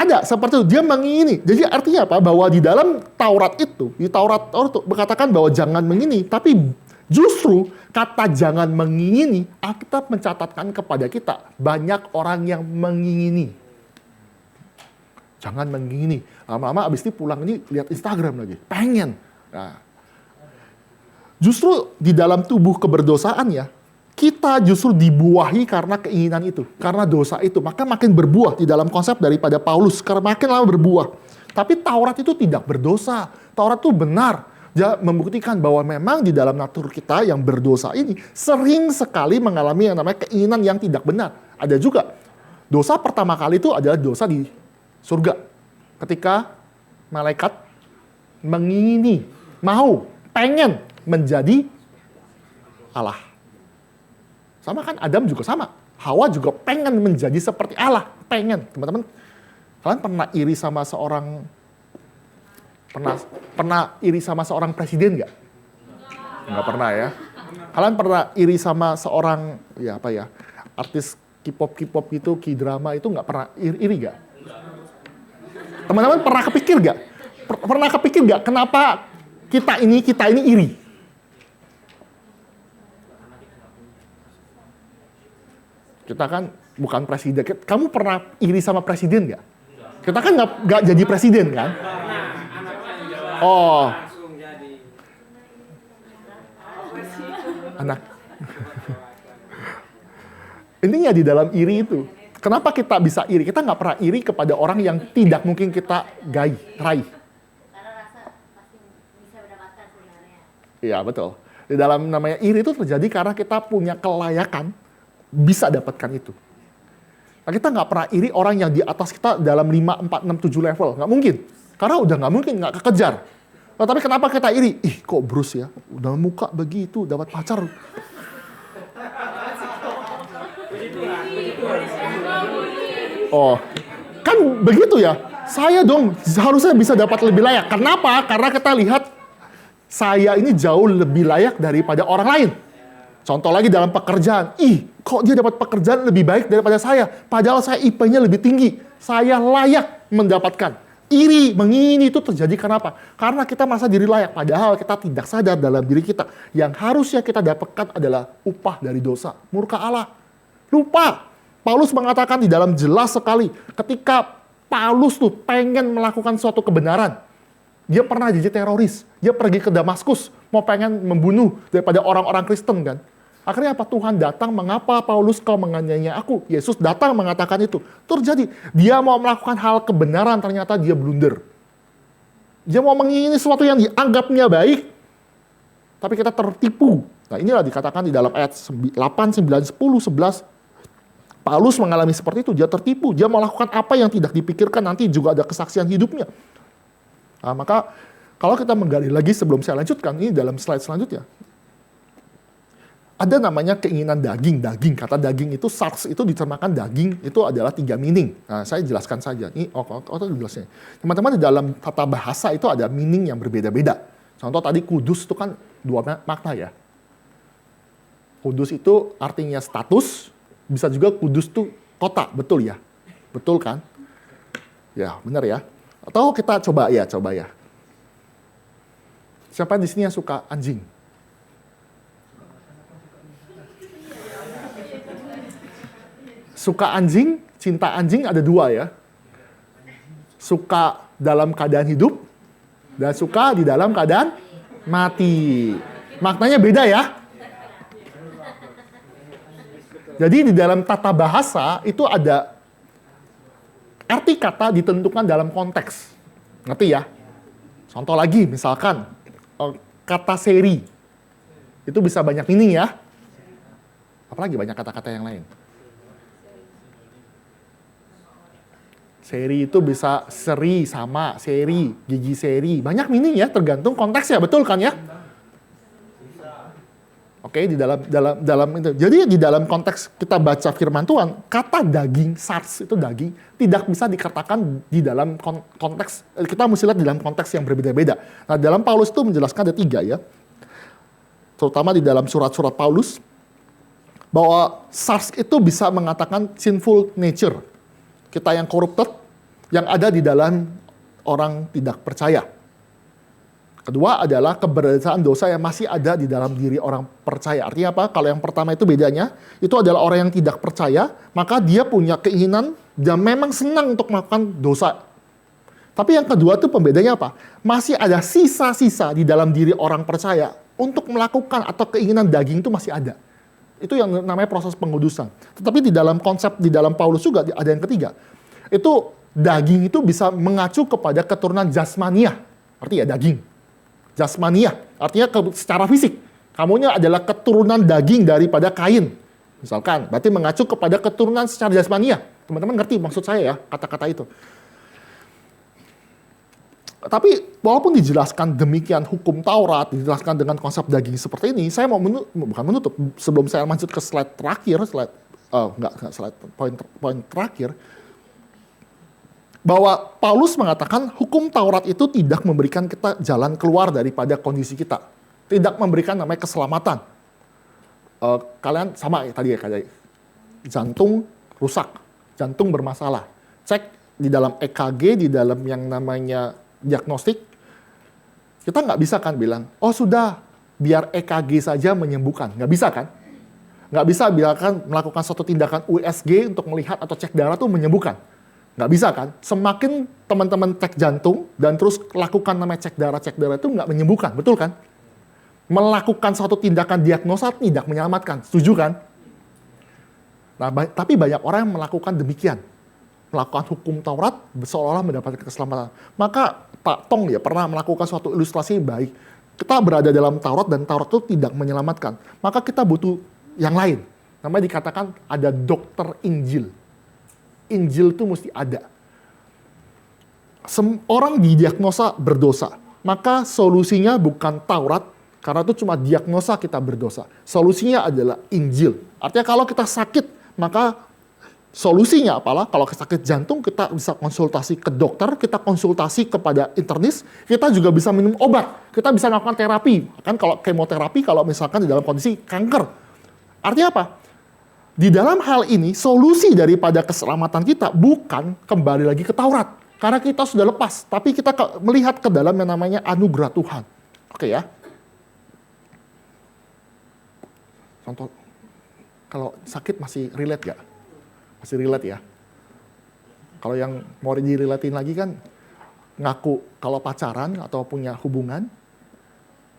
ada seperti itu, dia mengingini. Jadi artinya apa? Bahwa di dalam Taurat itu, di Taurat itu berkatakan bahwa jangan mengingini, tapi justru kata jangan mengingini, Alkitab mencatatkan kepada kita banyak orang yang mengingini. Jangan mengingini. Lama-lama abis ini pulang ini lihat Instagram lagi, pengen. Nah, justru di dalam tubuh keberdosaan ya, kita justru dibuahi karena keinginan itu, karena dosa itu. Maka makin berbuah di dalam konsep daripada Paulus, karena makin lama berbuah. Tapi Taurat itu tidak berdosa. Taurat itu benar. Dia membuktikan bahwa memang di dalam natur kita yang berdosa ini sering sekali mengalami yang namanya keinginan yang tidak benar. Ada juga. Dosa pertama kali itu adalah dosa di surga. Ketika malaikat mengingini, mau, pengen menjadi Allah. Sama kan, Adam juga sama. Hawa juga pengen menjadi seperti Allah. Pengen. Teman-teman, kalian pernah iri sama seorang, pernah iri sama seorang presiden nggak? Nggak pernah ya. Kalian pernah iri sama seorang, ya apa ya, artis K-pop gitu, K-drama itu nggak pernah iri nggak? Teman-teman pernah kepikir nggak? Pernah kepikir nggak kenapa kita ini iri? Kita kan bukan presiden. Kamu pernah iri sama presiden nggak? Kita kan nggak jadi presiden kan? Oh, anak. Intinya di dalam iri itu. Kenapa kita bisa iri? Kita nggak pernah iri kepada orang yang tidak mungkin kita raih. Karena rasa pasti bisa mendapatkan sebenarnya. Iya betul. Di dalam namanya iri itu terjadi karena kita punya kelayakan bisa dapatkan itu. Nah, kita nggak pernah iri orang yang di atas kita dalam 5, 4, 6, 7 level. Nggak mungkin. Karena udah nggak mungkin, nggak kekejar. Nah, tapi kenapa kita iri? Ih, kok Bruce ya? Udah muka begitu, dapat pacar. Oh, kan begitu ya? Saya dong seharusnya bisa dapat lebih layak. Kenapa? Karena kita lihat saya ini jauh lebih layak daripada orang lain. Contoh lagi dalam pekerjaan. Ih, kok dia dapat pekerjaan lebih baik daripada saya? Padahal saya IP-nya lebih tinggi. Saya layak mendapatkan. Iri, mengingini itu terjadi kenapa? Karena kita merasa diri layak. Padahal kita tidak sadar dalam diri kita. Yang harusnya kita dapatkan adalah upah dari dosa. Murka Allah. Lupa. Paulus mengatakan di dalam jelas sekali. Ketika Paulus tuh pengen melakukan suatu kebenaran. Dia pernah jadi teroris. Dia pergi ke Damaskus. Mau pengen membunuh daripada orang-orang Kristen kan. Akhirnya apa? Tuhan datang, mengapa Paulus kau menganiaya aku? Yesus datang mengatakan itu. Terjadi. Dia mau melakukan hal kebenaran, ternyata dia blunder. Dia mau mengingini sesuatu yang dianggapnya baik, tapi kita tertipu. Nah inilah dikatakan di dalam ayat 8, 9, 10, 11. Paulus mengalami seperti itu, dia tertipu. Dia melakukan apa yang tidak dipikirkan, nanti juga ada kesaksian hidupnya. Nah, maka kalau kita menggali lagi sebelum saya lanjutkan, ini dalam slide selanjutnya. Ada namanya keinginan daging. Kata daging itu, sarx itu diterjemahkan daging, itu adalah 3 meaning. Nah, saya jelaskan saja. Ini, jelasnya. Teman-teman di dalam tata bahasa itu ada meaning yang berbeda-beda. Contoh tadi kudus itu kan 2 makna ya. Kudus itu artinya status, bisa juga kudus itu kota, betul ya? Betul kan? Ya, benar ya. Atau kita coba ya. Siapa di sini yang suka anjing? Suka anjing, cinta anjing ada 2 ya. Suka dalam keadaan hidup, dan suka di dalam keadaan mati. Maknanya beda ya. Jadi di dalam tata bahasa itu ada arti kata ditentukan dalam konteks. Ngerti ya? Contoh lagi, misalkan kata seri. Itu bisa banyak meaning ya. Apalagi banyak kata-kata yang lain. Seri itu bisa seri, sama, seri, gigi seri. Banyak meaning ya, tergantung konteksnya, betul kan ya? Oke, di dalam itu. Jadi di dalam konteks kita baca firman Tuhan, kata daging, sars itu daging, tidak bisa dikatakan di dalam konteks, kita mesti lihat di dalam konteks yang berbeda-beda. Nah, dalam Paulus itu menjelaskan ada 3 ya. Terutama di dalam surat-surat Paulus, bahwa sars itu bisa mengatakan sinful nature. Kita yang corrupted, yang ada di dalam orang tidak percaya. Kedua adalah keberadaan dosa yang masih ada di dalam diri orang percaya. Artinya apa? Kalau yang pertama itu bedanya, itu adalah orang yang tidak percaya, maka dia punya keinginan dan memang senang untuk melakukan dosa. Tapi yang kedua itu pembedanya apa? Masih ada sisa-sisa di dalam diri orang percaya untuk melakukan atau keinginan daging itu masih ada. Itu yang namanya proses pengudusan. Tetapi di dalam konsep, di dalam Paulus juga ada yang ketiga. Itu daging itu bisa mengacu kepada keturunan jasmania. Artinya daging. Jasmania, artinya secara fisik. Kamunya adalah keturunan daging daripada Kain. Misalkan, berarti mengacu kepada keturunan secara jasmania. Teman-teman ngerti maksud saya ya, kata-kata itu. Tapi walaupun dijelaskan demikian hukum Taurat, dijelaskan dengan konsep daging seperti ini, saya mau bukan menutup, sebelum saya lanjut ke slide terakhir, poin terakhir, bahwa Paulus mengatakan hukum Taurat itu tidak memberikan kita jalan keluar daripada kondisi kita. Tidak memberikan namanya keselamatan. Kalian sama ya tadi ya, kayak jantung rusak, jantung bermasalah. Cek di dalam EKG, di dalam yang namanya diagnostik, kita nggak bisa kan bilang, oh sudah, biar EKG saja menyembuhkan. Nggak bisa kan? Nggak bisa biarkan melakukan suatu tindakan USG untuk melihat atau cek darah itu menyembuhkan. Nggak bisa kan? Semakin teman-teman cek jantung dan terus lakukan namanya cek darah itu nggak menyembuhkan, betul kan? Melakukan suatu tindakan diagnosa tidak menyelamatkan, setuju kan? Nah, tapi banyak orang yang melakukan demikian. Melakukan hukum Taurat seolah-olah mendapatkan keselamatan. Maka Pak Tong ya pernah melakukan suatu ilustrasi yang baik. Kita berada dalam Taurat dan Taurat itu tidak menyelamatkan. Maka kita butuh yang lain. Namanya dikatakan ada dokter Injil. Injil itu mesti ada. Orang didiagnosa berdosa. Maka solusinya bukan Taurat, karena itu cuma diagnosa kita berdosa. Solusinya adalah Injil. Artinya kalau kita sakit, maka solusinya apalah? Kalau sakit jantung, kita bisa konsultasi ke dokter, kita konsultasi kepada internis, kita juga bisa minum obat, kita bisa melakukan terapi. Kan kalau kemoterapi, kalau misalkan di dalam kondisi kanker. Artinya apa? Di dalam hal ini, solusi daripada keselamatan kita bukan kembali lagi ke Taurat. Karena kita sudah lepas, tapi kita melihat ke dalam yang namanya anugerah Tuhan. Oke ya? Contoh, kalau sakit masih relate gak? Masih relate ya? Kalau yang mau direlatin lagi kan, ngaku kalau pacaran atau punya hubungan,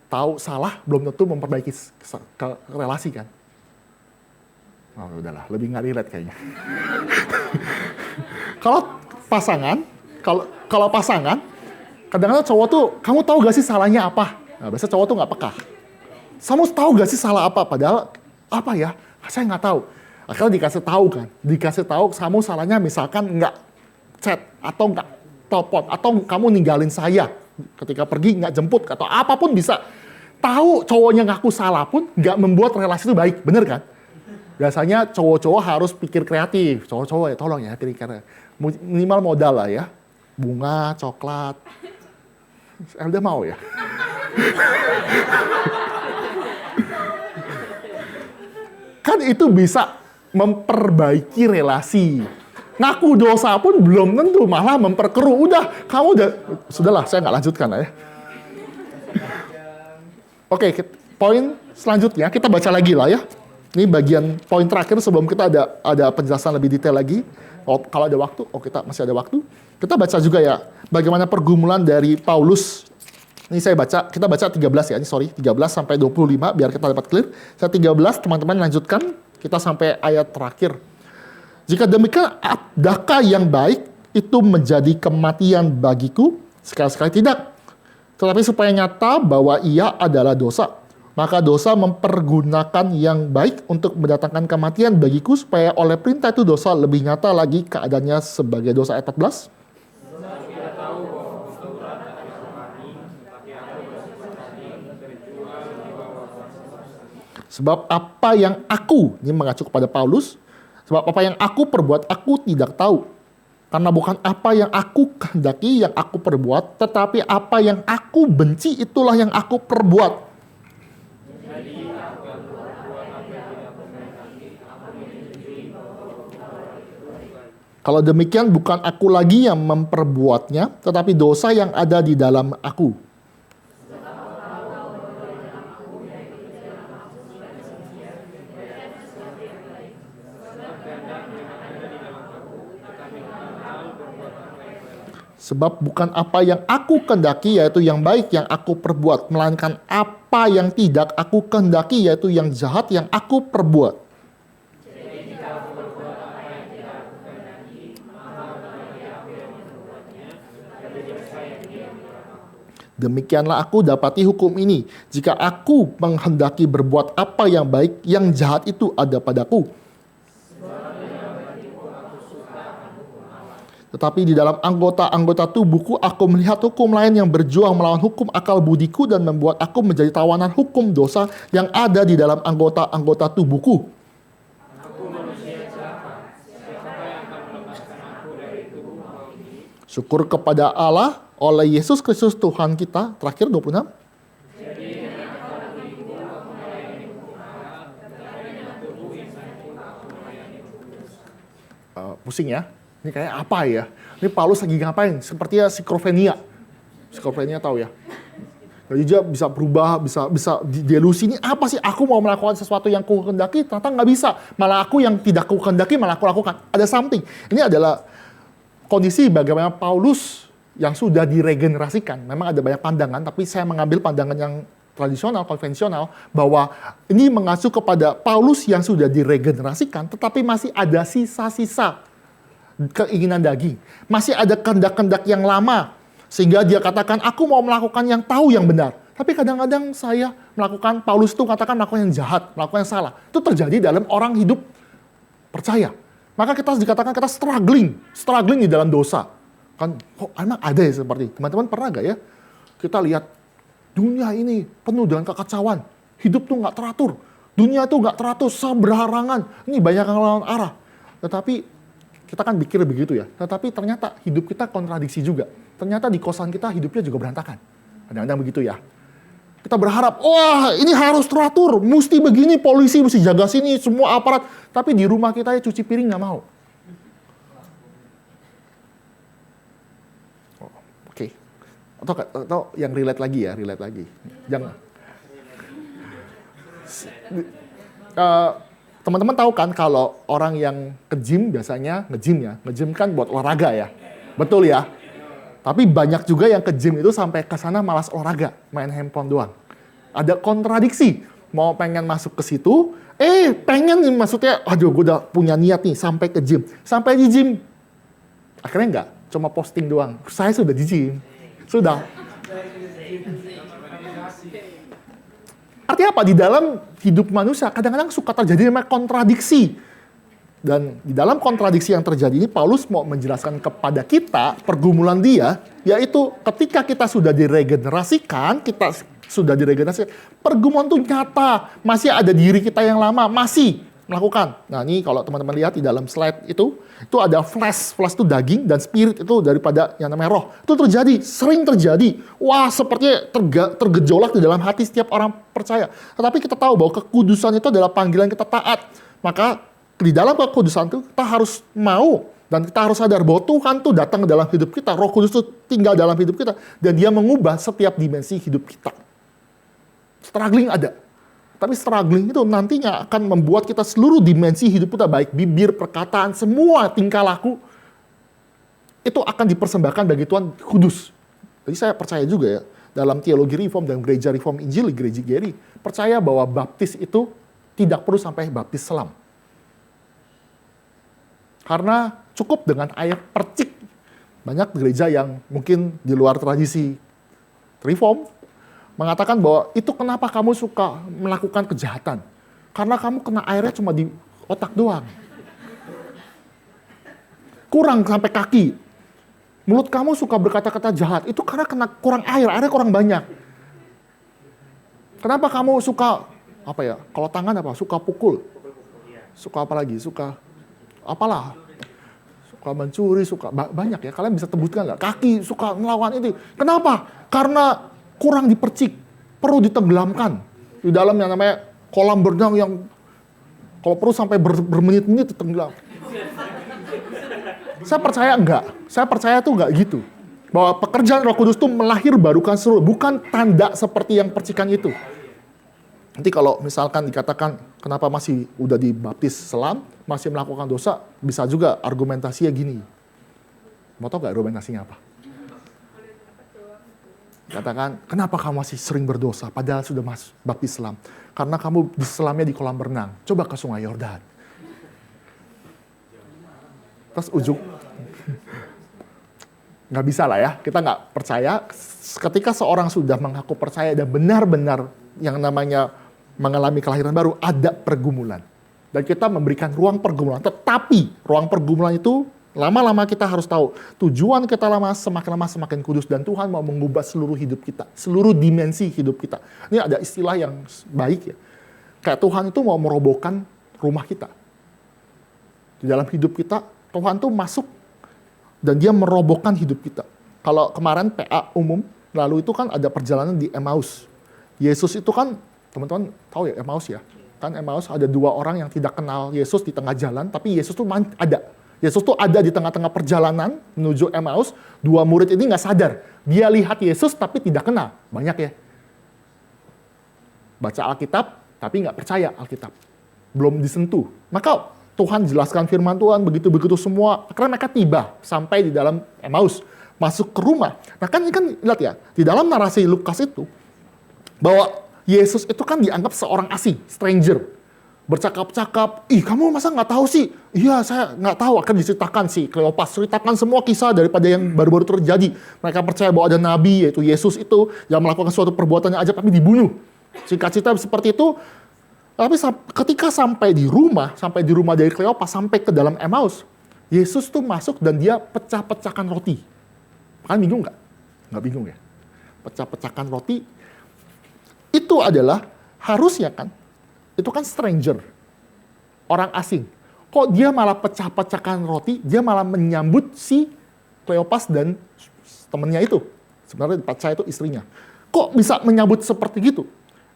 tahu salah belum tentu memperbaiki relasi kan? Oh udahlah, lebih nggak relate kayaknya. Kalau pasangan, kadang-kadang cowok tuh, kamu tahu gak sih salahnya apa? Nah, biasanya cowok tuh nggak peka. Kamu tahu gak sih salah apa? Padahal apa ya? Saya nggak tahu. Akhirnya dikasih tahu kan, dikasih tahu kamu salahnya misalkan nggak chat atau nggak telepon atau kamu ninggalin saya ketika pergi nggak jemput atau apapun bisa. Tahu cowoknya ngaku salah pun nggak membuat relasi itu baik, bener kan? Biasanya cowok-cowok harus pikir kreatif. Cowok-cowok ya tolong ya pikir minimal modal lah ya. Bunga, coklat. Elda mau ya? Kan itu bisa memperbaiki relasi. Ngaku dosa pun belum tentu, malah memperkeruh. Udah, kamu udah... Sudahlah, saya nggak lanjutkan lah ya. Oke, poin selanjutnya kita baca lagi lah ya. Ini bagian poin terakhir sebelum kita ada penjelasan lebih detail lagi. Kalau ada waktu, kita masih ada waktu. Kita baca juga ya, bagaimana pergumulan dari Paulus. Ini kita baca 13 ya, 13 sampai 25, biar kita dapat clear. Saya 13, teman-teman lanjutkan, kita sampai ayat terakhir. Jika demikian, adakah yang baik itu menjadi kematian bagiku? Sekali-sekali tidak. Tetapi supaya nyata bahwa ia adalah dosa. Maka dosa mempergunakan yang baik untuk mendatangkan kematian bagiku, supaya oleh perintah itu dosa lebih nyata lagi keadaannya sebagai dosa. Ayat 14. Sebab apa yang aku, ini mengacu kepada Paulus, sebab apa yang aku perbuat, aku tidak tahu. Karena bukan apa yang aku kehendaki yang aku perbuat, tetapi apa yang aku benci itulah yang aku perbuat. Kalau demikian bukan aku lagi yang memperbuatnya, tetapi dosa yang ada di dalam aku. Sebab bukan apa yang aku kehendaki, yaitu yang baik yang aku perbuat, melainkan apa yang tidak aku kehendaki, yaitu yang jahat yang aku perbuat. Demikianlah aku dapati hukum ini. Jika aku menghendaki berbuat apa yang baik, yang jahat itu ada padaku. Tetapi di dalam anggota-anggota tubuhku, aku melihat hukum lain yang berjuang melawan hukum akal budiku dan membuat aku menjadi tawanan hukum dosa yang ada di dalam anggota-anggota tubuhku. Syukur kepada Allah oleh Yesus Kristus Tuhan kita. Terakhir 26. Pusing ya. Ini kayak apa ya? Ini Paulus lagi ngapain? Sepertinya skizofrenia. Skizofrenia tahu ya? Jadi dia bisa berubah, bisa delusi. Ini apa sih? Aku mau melakukan sesuatu yang ku kehendaki, ternyata nggak bisa. Malah aku yang tidak ku kehendaki, malah aku lakukan. Ada something. Ini adalah kondisi bagaimana Paulus yang sudah diregenerasikan. Memang ada banyak pandangan, tapi saya mengambil pandangan yang tradisional, konvensional, bahwa ini mengacu kepada Paulus yang sudah diregenerasikan, tetapi masih ada sisa-sisa keinginan daging. Masih ada kehendak-kehendak yang lama. Sehingga dia katakan, aku mau melakukan yang tahu yang benar. Tapi kadang-kadang saya melakukan, Paulus itu katakan melakukan yang jahat, melakukan yang salah. Itu terjadi dalam orang hidup percaya. Maka kita dikatakan kita struggling di dalam dosa. Kan, kok emang ada ya seperti itu? Teman-teman pernah gak ya? Kita lihat dunia ini penuh dengan kekacauan. Hidup tuh gak teratur. Dunia tuh gak teratur, berharangan. Ini banyak yang lawan arah. Tetapi kita kan pikir begitu ya. Tetapi ternyata hidup kita kontradiksi juga. Ternyata di kosan kita hidupnya juga berantakan. Kadang-kadang begitu ya. Kita berharap, wah ini harus teratur. Mesti begini, polisi mesti jaga sini, semua aparat. Tapi di rumah kita ya cuci piring nggak mau. Oke. Atau yang relate lagi. Jangan. Teman-teman tahu kan kalau orang yang ke gym biasanya nge-gym kan buat olahraga ya. Betul ya? Tapi banyak juga yang ke gym itu sampai ke sana malas olahraga, main handphone doang. Ada kontradiksi. Mau pengen masuk ke situ, pengen nih maksudnya, aduh gue udah punya niat nih sampai ke gym. Sampai di gym, akhirnya enggak, cuma posting doang. Saya sudah di gym. Sudah. Artinya apa? Di dalam hidup manusia kadang-kadang suka terjadi namanya kontradiksi. Dan di dalam kontradiksi yang terjadi ini Paulus mau menjelaskan kepada kita pergumulan dia, yaitu ketika kita sudah diregenerasikan, pergumulan itu nyata. Masih ada diri kita yang lama, masih melakukan. Nah ini kalau teman-teman lihat di dalam slide itu ada flesh itu daging dan spirit itu daripada yang namanya roh. Itu terjadi, sering terjadi. Wah sepertinya tergejolak di dalam hati setiap orang percaya. Tetapi kita tahu bahwa kekudusan itu adalah panggilan kita taat. Maka di dalam kekudusan itu kita harus mau dan kita harus sadar bahwa Tuhan tuh datang ke dalam hidup kita. Roh Kudus itu tinggal dalam hidup kita dan dia mengubah setiap dimensi hidup kita. Struggling ada. Tapi struggling itu nantinya akan membuat kita seluruh dimensi hidup kita, baik bibir, perkataan, semua tingkah laku, itu akan dipersembahkan bagi Tuhan kudus. Jadi saya percaya juga ya, dalam teologi reform dan gereja reform Injil, gereja Geri, percaya bahwa baptis itu tidak perlu sampai baptis selam. Karena cukup dengan air percik Banyak gereja yang mungkin di luar tradisi reform mengatakan bahwa itu kenapa kamu suka melakukan kejahatan? Karena kamu kena airnya cuma di otak doang. Kurang sampai kaki. Mulut kamu suka berkata-kata jahat, itu karena kena kurang air, airnya kurang banyak. Kenapa kamu suka, apa ya, kalau tangan apa? Suka pukul. Suka apa lagi? Suka, apalah. Suka mencuri, suka, banyak ya. Kalian bisa tebuskan nggak? Kaki, suka melawan itu. Kenapa? Karena kurang dipercik, perlu ditenggelamkan. Di dalam yang namanya kolam berenang yang, kalau perlu sampai bermenit-menit tenggelam. Saya percaya enggak. Saya percaya tuh enggak gitu. Bahwa pekerjaan Roh Kudus itu melahir barukan seluruh, bukan tanda seperti yang percikan itu. Nanti kalau misalkan dikatakan kenapa masih udah dibaptis selam, masih melakukan dosa, bisa juga argumentasinya gini. Mau tau enggak argumentasinya apa? Katakan, kenapa kamu masih sering berdosa padahal sudah baptis selam? Karena kamu diselamnya di kolam renang. Coba ke Sungai Yordan. Terus ujung, nggak bisa lah ya, kita nggak percaya. Ketika seorang sudah mengaku percaya dan benar-benar yang namanya mengalami kelahiran baru, ada pergumulan. Dan kita memberikan ruang pergumulan, tetapi ruang pergumulan itu lama-lama kita harus tahu, tujuan kita lama semakin kudus, dan Tuhan mau mengubah seluruh hidup kita, seluruh dimensi hidup kita. Ini ada istilah yang baik ya, kayak Tuhan itu mau merobohkan rumah kita. Di dalam hidup kita, Tuhan tuh masuk dan dia merobohkan hidup kita. Kalau kemarin PA umum, lalu itu kan ada perjalanan di Emmaus. Yesus itu kan, teman-teman tahu ya Emmaus ya? Kan Emmaus ada dua orang yang tidak kenal Yesus di tengah jalan, tapi Yesus tuh ada. Yesus tuh ada di tengah-tengah perjalanan menuju Emmaus. Dua murid ini nggak sadar. Dia lihat Yesus tapi tidak kenal. Banyak ya. Baca Alkitab, tapi nggak percaya Alkitab. Belum disentuh. Maka Tuhan jelaskan firman Tuhan, begitu-begitu semua. Akhirnya mereka tiba sampai di dalam Emmaus, masuk ke rumah. Nah kan ini kan, lihat ya, di dalam narasi Lukas itu, bahwa Yesus itu kan dianggap seorang asing, stranger. Bercakap-cakap, ih kamu masa nggak tahu sih? Iya saya nggak tahu, akan diceritakan sih. Kleopas ceritakan semua kisah daripada yang baru-baru terjadi. Mereka percaya bahwa ada nabi, yaitu Yesus itu, yang melakukan suatu perbuatan yang ajaib tapi dibunuh. Singkat cerita seperti itu. Tapi ketika sampai di rumah dari Kleopas sampai ke dalam Emmaus, Yesus tuh masuk dan dia pecah-pecahkan roti. Kalian bingung nggak? Nggak bingung ya? Pecah-pecahkan roti, itu adalah harusnya kan, itu kan stranger, orang asing. Kok dia malah pecah-pecahkan roti, dia malah menyambut si Kleopas dan temennya itu. Sebenarnya pacar itu istrinya. Kok bisa menyambut seperti gitu?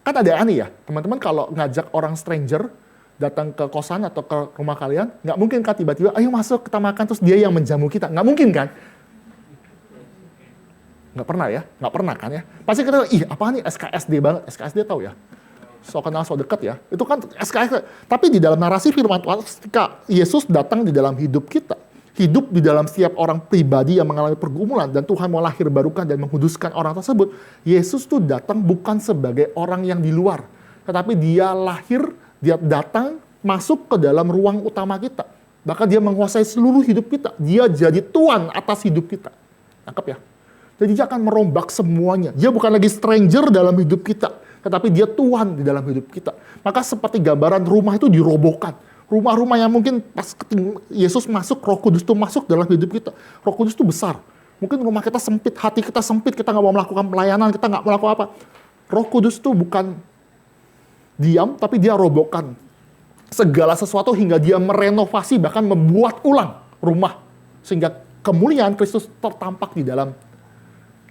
Kan ada aneh ya, teman-teman kalau ngajak orang stranger datang ke kosan atau ke rumah kalian, nggak mungkin kan tiba-tiba, ayo masuk kita makan, terus dia yang menjamu kita. Nggak mungkin kan? Nggak pernah ya? Nggak pernah kan ya? Pasti kita, ih apa nih SKSD banget, SKSD tahu ya? So kenal, so deket ya. Itu kan SKSD. Tapi di dalam narasi firman Tuhan, ketika Yesus datang di dalam hidup kita, hidup di dalam setiap orang pribadi yang mengalami pergumulan, dan Tuhan mau lahir barukan dan menguduskan orang tersebut, Yesus tuh datang bukan sebagai orang yang di luar, tetapi dia lahir, dia datang masuk ke dalam ruang utama kita. Bahkan dia menguasai seluruh hidup kita. Dia jadi Tuhan atas hidup kita. Tangkap ya? Jadi dia akan merombak semuanya. Dia bukan lagi stranger dalam hidup kita, tetapi dia Tuhan di dalam hidup kita. Maka seperti gambaran rumah itu dirobohkan. Rumah-rumah yang mungkin pas Yesus masuk, Roh Kudus itu masuk dalam hidup kita. Roh Kudus itu besar. Mungkin rumah kita sempit, hati kita sempit, kita nggak mau melakukan pelayanan, kita nggak melakukan apa. Roh Kudus itu bukan diam, tapi dia robohkan segala sesuatu hingga dia merenovasi, bahkan membuat ulang rumah. Sehingga kemuliaan Kristus tertampak di dalam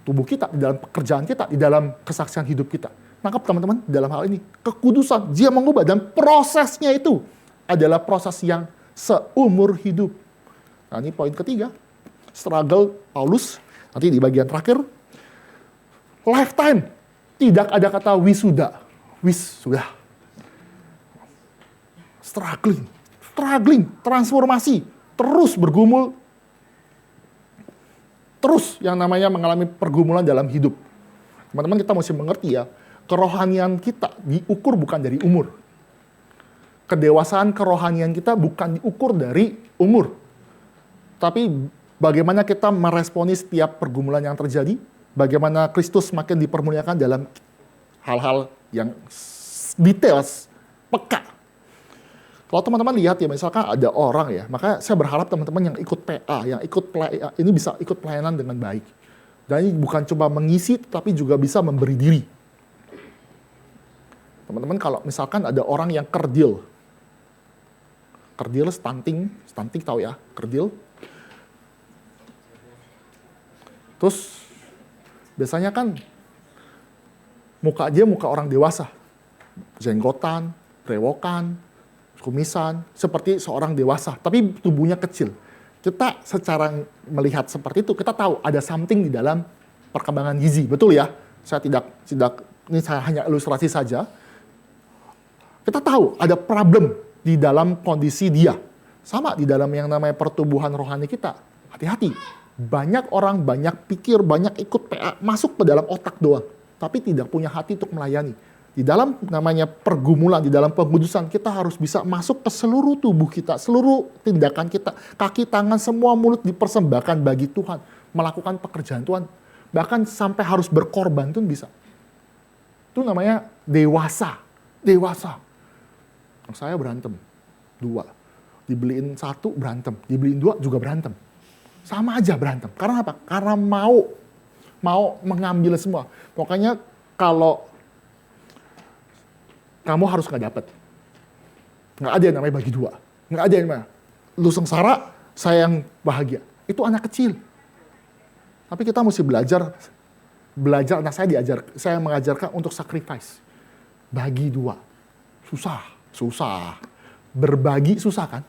tubuh kita, di dalam pekerjaan kita, di dalam kesaksian hidup kita. Nangkap teman-teman, dalam hal ini, kekudusan, dia mengubah, dan prosesnya itu adalah proses yang seumur hidup. Nah ini poin ketiga, struggle Paulus, nanti di bagian terakhir, lifetime, tidak ada kata wisuda, sudah. Struggling, transformasi, terus bergumul, terus yang namanya mengalami pergumulan dalam hidup. Teman-teman kita mesti mengerti ya, kerohanian kita diukur bukan dari umur. Kedewasaan kerohanian kita bukan diukur dari umur. Tapi bagaimana kita meresponi setiap pergumulan yang terjadi, bagaimana Kristus makin dipermuliakan dalam hal-hal yang details, peka. Kalau teman-teman lihat ya, misalkan ada orang ya, makanya saya berharap teman-teman yang ikut PA, yang ikut ini bisa ikut pelayanan dengan baik. Dan ini bukan cuma mengisi, tapi juga bisa memberi diri. Teman-teman kalau misalkan ada orang yang kerdil stunting tahu ya, kerdil. Terus biasanya kan muka orang dewasa, jenggotan, brewokan, kumisan, seperti seorang dewasa, tapi tubuhnya kecil. Kita secara melihat seperti itu, kita tahu ada something di dalam perkembangan gizi, betul ya? Saya tidak ini saya hanya ilustrasi saja. Kita tahu ada problem di dalam kondisi dia. Sama di dalam yang namanya pertumbuhan rohani kita. Hati-hati. Banyak orang, banyak pikir, banyak ikut PA, masuk ke dalam otak doang. Tapi tidak punya hati untuk melayani. Di dalam namanya pergumulan, di dalam pengudusan, kita harus bisa masuk ke seluruh tubuh kita, seluruh tindakan kita, kaki, tangan, semua mulut dipersembahkan bagi Tuhan. Melakukan pekerjaan Tuhan. Bahkan sampai harus berkorban pun bisa. Itu namanya dewasa. Dewasa. Saya berantem. 2. Dibeliin 1 berantem. Dibeliin 2 juga berantem. Sama aja berantem. Karena apa? Karena mau mengambil semua. Pokoknya kalau kamu harus nggak dapet. Nggak ada yang namanya bagi 2. Nggak ada yang namanya. Lu sengsara, saya yang bahagia. Itu anak kecil. Tapi kita mesti belajar, anak saya mengajarkan untuk sacrifice. Bagi 2. Susah. Berbagi susah kan?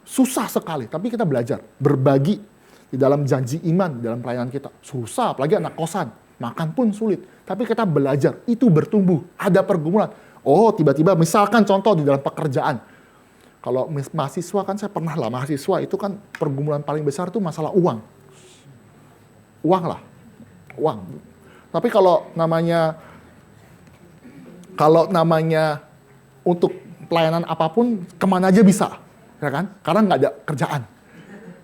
Susah sekali, tapi kita belajar. Berbagi di dalam janji iman, dalam pelayanan kita. Susah, apalagi anak kosan. Makan pun sulit. Tapi kita belajar, itu bertumbuh. Ada pergumulan. Oh, tiba-tiba misalkan contoh di dalam pekerjaan. Kalau mahasiswa kan saya pernah lah, mahasiswa itu kan pergumulan paling besar itu masalah uang. Uang. Tapi kalau namanya untuk pelayanan apapun, kemana aja bisa, ya kan? Karena nggak ada kerjaan.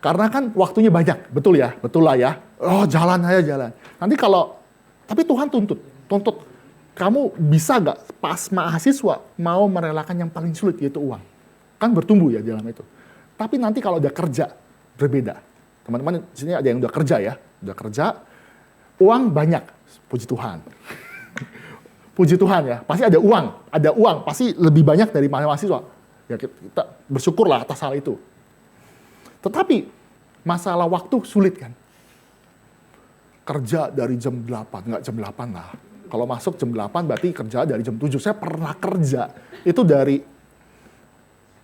Karena kan waktunya banyak, betul lah ya. Oh, jalan. Tapi Tuhan tuntut. Kamu bisa nggak pas mahasiswa mau merelakan yang paling sulit, yaitu uang. Kan bertumbuh ya di dalam itu. Tapi nanti kalau udah kerja, berbeda. Teman-teman di sini ada yang udah kerja, uang banyak, puji Tuhan. Puji Tuhan ya, pasti ada uang, pasti lebih banyak dari mahasiswa. Ya kita bersyukurlah atas hal itu. Tetapi masalah waktu sulit kan. Kerja dari jam 8, nggak jam 8 lah. Kalau masuk jam 8 berarti kerja dari jam 7. Saya pernah kerja itu dari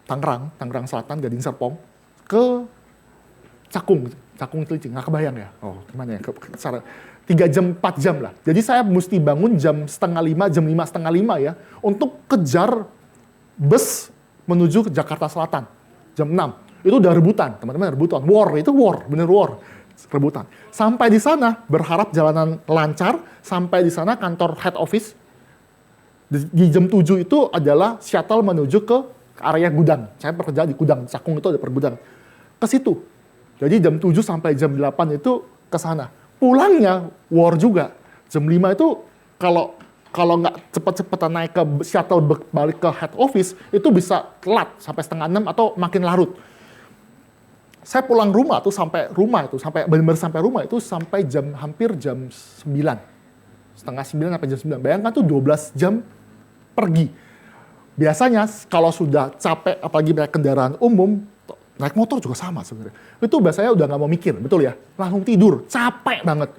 Tangerang Selatan, Gading Serpong ke Cakung Cilincing, nggak kebayang ya. Oh gimana ya, 3 jam, 4 jam lah. Jadi saya mesti bangun jam 4:30, jam 5:30 ya, untuk kejar bus menuju ke Jakarta Selatan. Jam 6. Itu udah rebutan, teman-teman rebutan. Bener war. Rebutan. Sampai di sana, berharap jalanan lancar, sampai di sana kantor head office. Di jam 7 itu adalah shuttle menuju ke area gudang. Saya bekerja di gudang, Cakung itu ada pergudang. Ke situ. Jadi jam 7 sampai jam 8 itu ke sana. Pulangnya war juga. Jam 5 itu kalau nggak cepet-cepetan naik ke shuttle balik ke head office, itu bisa telat sampai 5:30 atau makin larut. Saya pulang rumah tuh sampai benar-benar sampai rumah itu sampai hampir jam 9. 8:30 sampai jam 9. Bayangkan tuh 12 jam pergi. Biasanya kalau sudah capek, apalagi naik kendaraan umum, naik motor juga sama sebenarnya. Itu biasanya udah nggak mau mikir, betul ya? Langsung tidur, capek banget.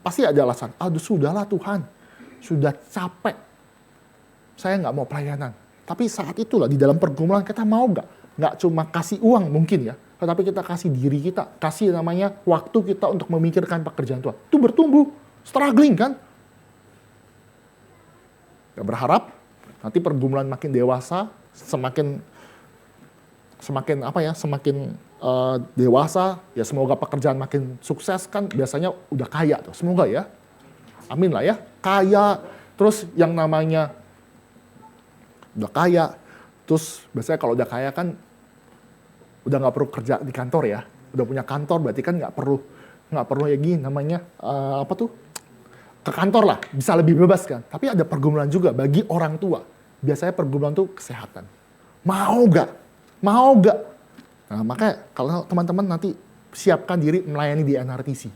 Pasti ada alasan, aduh sudahlah Tuhan, sudah capek. Saya nggak mau pelayanan. Tapi saat itulah di dalam pergumulan kita mau nggak cuma kasih uang mungkin ya, tetapi kita kasih diri kita, kasih namanya waktu kita untuk memikirkan pekerjaan Tuhan. Itu bertumbuh, struggling kan? Gak berharap nanti pergumulan makin dewasa, semakin dewasa, ya semoga pekerjaan makin sukses kan, biasanya udah kaya tuh, semoga ya. Amin lah ya, kaya, terus yang namanya udah kaya, terus biasanya kalau udah kaya kan udah nggak perlu kerja di kantor ya, udah punya kantor, berarti kan nggak perlu ya gini namanya ke kantor lah, bisa lebih bebas kan. Tapi ada pergumulan juga bagi orang tua. Biasanya pergumulan tuh kesehatan. Mau gak? Nah, makanya kalau teman-teman nanti siapkan diri melayani di NRTC.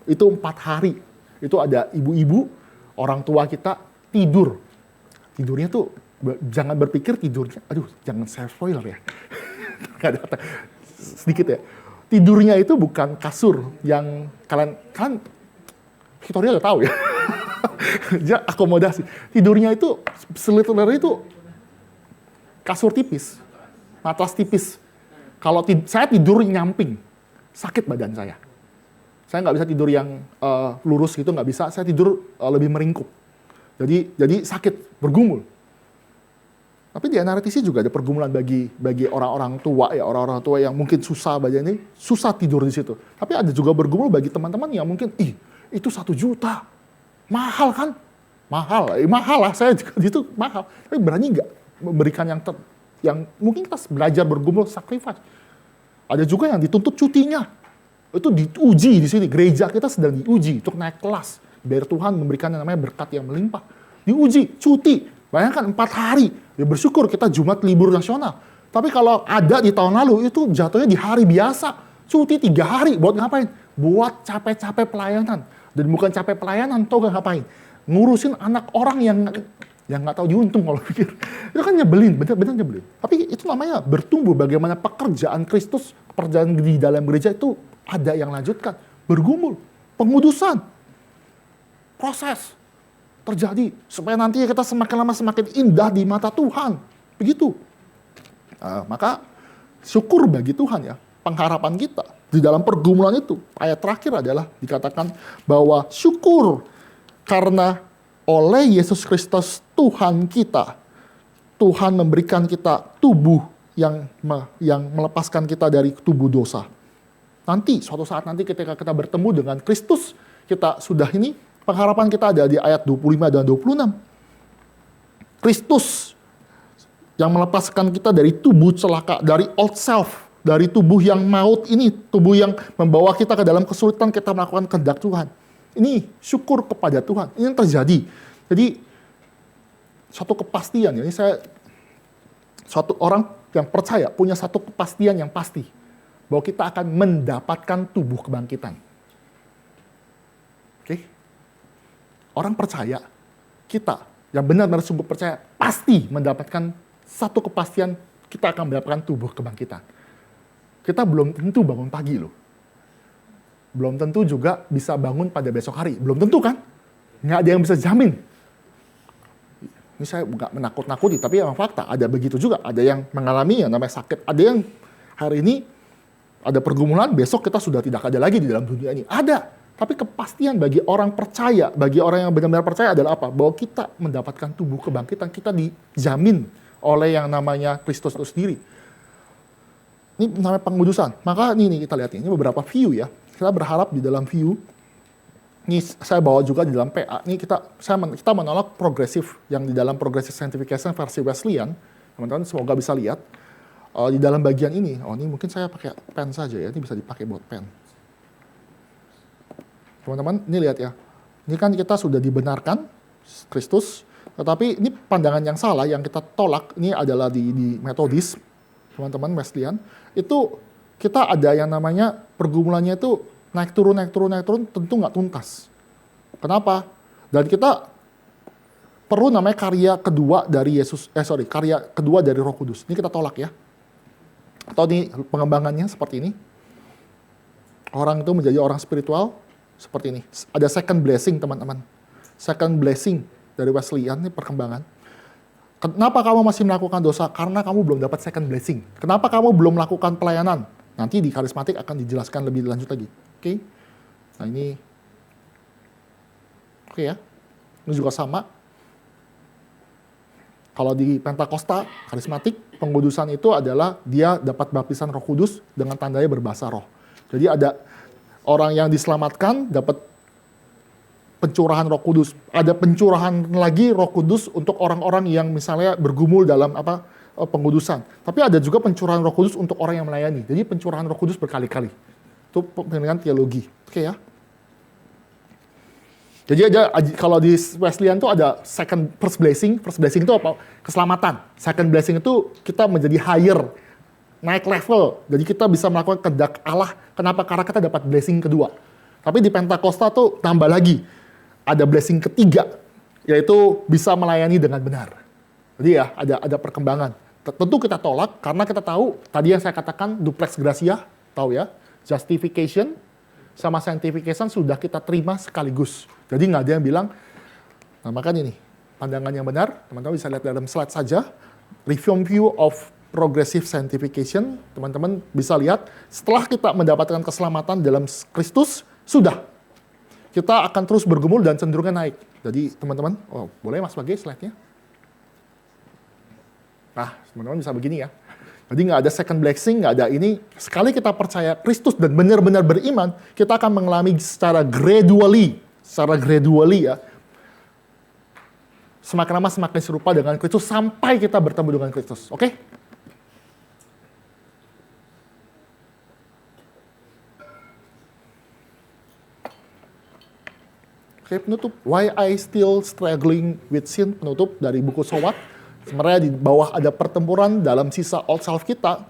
Itu 4 hari. Itu ada ibu-ibu, orang tua kita tidur. Tidurnya tuh, jangan berpikir tidurnya, aduh jangan saya spoiler ya. Sedikit ya. Tidurnya itu bukan kasur yang kalian Victoria udah tahu ya. Dia akomodasi. Tidurnya itu, seliter itu kasur tipis, matras tipis. Kalau saya tidur nyamping, sakit badan saya. Saya nggak bisa tidur yang lurus gitu, nggak bisa. Saya tidur lebih meringkuk. Jadi sakit, bergumul. Tapi di NRTC juga ada pergumulan bagi orang-orang tua ya, orang-orang tua yang mungkin susah badannya, susah tidur di situ. Tapi ada juga bergumul bagi teman-teman yang mungkin, itu 1 juta. Mahal kan? Mahal lah, saya juga itu mahal. Tapi berani nggak memberikan yang mungkin kita belajar bergumul, sacrifice. Ada juga yang dituntut cutinya. Itu diuji di sini. Gereja kita sedang diuji untuk naik kelas. Biar Tuhan memberikan yang namanya berkat yang melimpah. Diuji, cuti. Bayangkan 4 hari. Ya bersyukur kita Jumat libur nasional. Tapi kalau ada di tahun lalu, itu jatuhnya di hari biasa. Cuti 3 hari. Buat ngapain? Buat capek-capek pelayanan. Dan bukan capek pelayanan, tau gak ngapain? Ngurusin anak orang yang nggak tahu diuntung kalau pikir. Itu kan nyebelin, bener-bener nyebelin. Tapi itu namanya bertumbuh bagaimana pekerjaan Kristus, pekerjaan di dalam gereja itu ada yang lanjutkan. Bergumul, pengudusan, proses terjadi. Supaya nanti kita semakin lama semakin indah di mata Tuhan. Begitu. Maka syukur bagi Tuhan ya, pengharapan kita. Di dalam pergumulan itu, ayat terakhir adalah dikatakan bahwa syukur karena oleh Yesus Kristus Tuhan kita, Tuhan memberikan kita tubuh yang melepaskan kita dari tubuh dosa. Nanti, suatu saat nanti ketika kita bertemu dengan Kristus, kita sudah ini, pengharapan kita ada di ayat 25 dan 26. Kristus yang melepaskan kita dari tubuh celaka, dari old self, dari tubuh yang maut ini, tubuh yang membawa kita ke dalam kesulitan kita melakukan kehendak Tuhan. Ini syukur kepada Tuhan. Ini yang terjadi. Jadi, suatu kepastian. Ini suatu orang yang percaya, punya satu kepastian yang pasti. Bahwa kita akan mendapatkan tubuh kebangkitan. Oke? Orang percaya, kita yang benar-benar sungguh percaya, pasti mendapatkan satu kepastian, kita akan mendapatkan tubuh kebangkitan. Kita belum tentu bangun pagi loh. Belum tentu juga bisa bangun pada besok hari. Belum tentu kan? Nggak ada yang bisa jamin. Ini saya nggak menakut-nakuti, tapi memang fakta. Ada begitu juga. Ada yang mengalami yang namanya sakit. Ada yang hari ini ada pergumulan, besok kita sudah tidak ada lagi di dalam dunia ini. Ada. Tapi kepastian bagi orang percaya, bagi orang yang benar-benar percaya adalah apa? Bahwa kita mendapatkan tubuh kebangkitan. Kita dijamin oleh yang namanya Kristus itu sendiri. Ini namanya pengudusan. Maka ini kita lihat ini beberapa view ya. Kita berharap di dalam view, ini saya bawa juga di dalam PA. Ini kita menolak progresif yang di dalam progressive sanctification versi Wesleyan. Teman-teman semoga bisa lihat di dalam bagian ini. Ini mungkin saya pakai pen saja ya. Ini bisa dipakai buat pen. Teman-teman, ini lihat ya. Ini kan kita sudah dibenarkan Kristus, tetapi ini pandangan yang salah yang kita tolak. Ini adalah di Metodis. Teman-teman Wesleyan, itu kita ada yang namanya pergumulannya itu naik turun, tentu nggak tuntas. Kenapa? Dan kita perlu namanya karya kedua dari karya kedua dari Roh Kudus. Ini kita tolak ya. Atau ini pengembangannya seperti ini. Orang itu menjadi orang spiritual seperti ini. Ada second blessing teman-teman. Second blessing dari Wesleyan, ini perkembangan. Kenapa kamu masih melakukan dosa? Karena kamu belum dapat second blessing. Kenapa kamu belum melakukan pelayanan? Nanti di karismatik akan dijelaskan lebih lanjut lagi. Oke? Nah ini, oke ya. Ini juga sama. Kalau di Pentakosta, karismatik, pengudusan itu adalah dia dapat baptisan Roh Kudus dengan tandanya berbahasa roh. Jadi ada orang yang diselamatkan dapat pencurahan Roh Kudus. Ada pencurahan lagi Roh Kudus untuk orang-orang yang misalnya bergumul dalam pengudusan. Tapi ada juga pencurahan Roh Kudus untuk orang yang melayani. Jadi pencurahan Roh Kudus berkali-kali. Itu pengertian teologi. Oke ya. Jadi kalau di Wesleyan itu ada first blessing. First blessing itu apa? Keselamatan. Second blessing itu kita menjadi higher, naik level. Jadi kita bisa melakukan kehendak Allah. Kenapa? Karena kita dapat blessing kedua. Tapi di Pentakosta tuh tambah lagi. Ada blessing ketiga, yaitu bisa melayani dengan benar. Jadi ya ada perkembangan. Tentu kita tolak karena kita tahu tadi yang saya katakan duplex gratia, tahu ya, justification sama sanctification sudah kita terima sekaligus. Jadi nggak ada yang bilang, nah makanya nih, pandangan yang benar, teman-teman bisa lihat dalam slide saja, reform view of progressive sanctification, teman-teman bisa lihat, setelah kita mendapatkan keselamatan dalam Kristus, sudah. Kita akan terus bergumul dan cenderungnya naik. Jadi teman-teman, boleh Mas bagi slide-nya? Nah, teman-teman bisa begini ya. Jadi nggak ada second blessing, nggak ada ini. Sekali kita percaya Kristus dan benar-benar beriman, kita akan mengalami secara gradually ya. Semakin lama semakin serupa dengan Kristus sampai kita bertemu dengan Kristus. Oke? Oke, penutup. Why I still struggling with sin, penutup dari buku Sowat. Sebenarnya di bawah ada pertempuran dalam sisa old self kita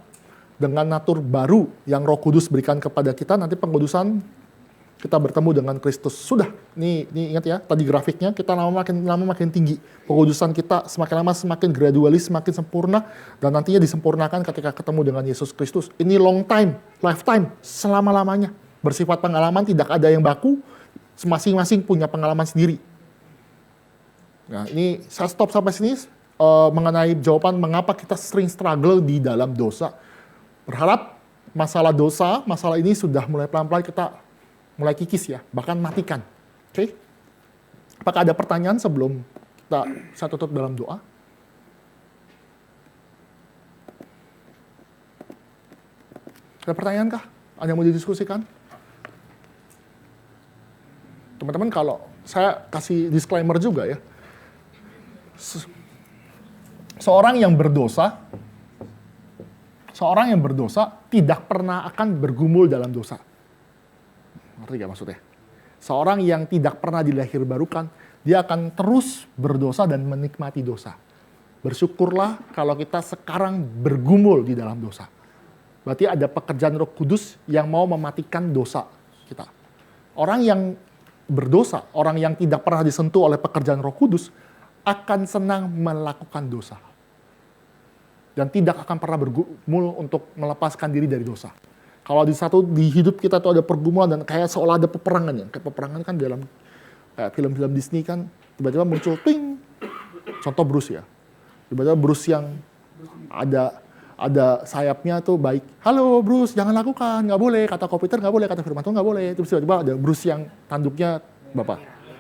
dengan natur baru yang Roh Kudus berikan kepada kita. Nanti pengudusan kita bertemu dengan Kristus. Sudah, ini ingat ya, tadi grafiknya kita lama makin tinggi. Pengudusan kita semakin lama semakin gradualis, semakin sempurna, dan nantinya disempurnakan ketika ketemu dengan Yesus Kristus. Ini long time, lifetime, selama-lamanya. Bersifat pengalaman, tidak ada yang baku, masing-masing punya pengalaman sendiri. Nah, ini saya stop sampai sini mengenai jawaban mengapa kita sering struggle di dalam dosa. Berharap masalah dosa, masalah ini sudah mulai pelan-pelan kita mulai kikis ya, bahkan matikan. Oke? Apakah ada pertanyaan sebelum saya tutup dalam doa? Ada pertanyaan kah? Ada yang mau didiskusikan? Teman-teman, kalau saya kasih disclaimer juga ya. Seorang yang berdosa tidak pernah akan bergumul dalam dosa. Ngerti gak maksudnya? Seorang yang tidak pernah dilahirbarukan, dia akan terus berdosa dan menikmati dosa. Bersyukurlah kalau kita sekarang bergumul di dalam dosa. Berarti ada pekerjaan Roh Kudus yang mau mematikan dosa kita. Orang yang berdosa, orang yang tidak pernah disentuh oleh pekerjaan Roh Kudus, akan senang melakukan dosa. Dan tidak akan pernah bergumul untuk melepaskan diri dari dosa. Kalau di hidup kita tuh ada pergumulan dan kayak seolah ada peperangan ya. Kayak peperangan kan dalam kayak film-film Disney kan, tiba-tiba muncul ting. Contoh Bruce ya. Tiba-tiba Bruce yang ada sayapnya tuh baik. Halo Bruce, jangan lakukan, nggak boleh. Kata komputer nggak boleh, kata firman Tuhan nggak boleh. Terus tiba-tiba ada Bruce yang tanduknya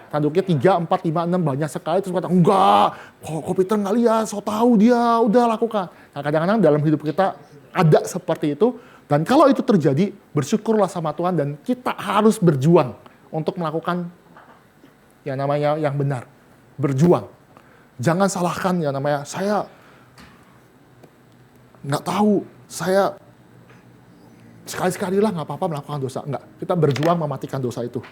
tanduknya 3, 4, 5, 6 banyak sekali. Terus kata, enggak, komputer nggak lihat, so tahu dia, udah lakukan. Nah kadang-kadang dalam hidup kita ada seperti itu. Dan kalau itu terjadi, bersyukurlah sama Tuhan dan kita harus berjuang untuk melakukan yang namanya yang benar. Berjuang. Jangan salahkan yang namanya, saya nggak tahu, saya sekali-sekali lah nggak apa-apa melakukan dosa. Enggak, kita berjuang mematikan dosa itu.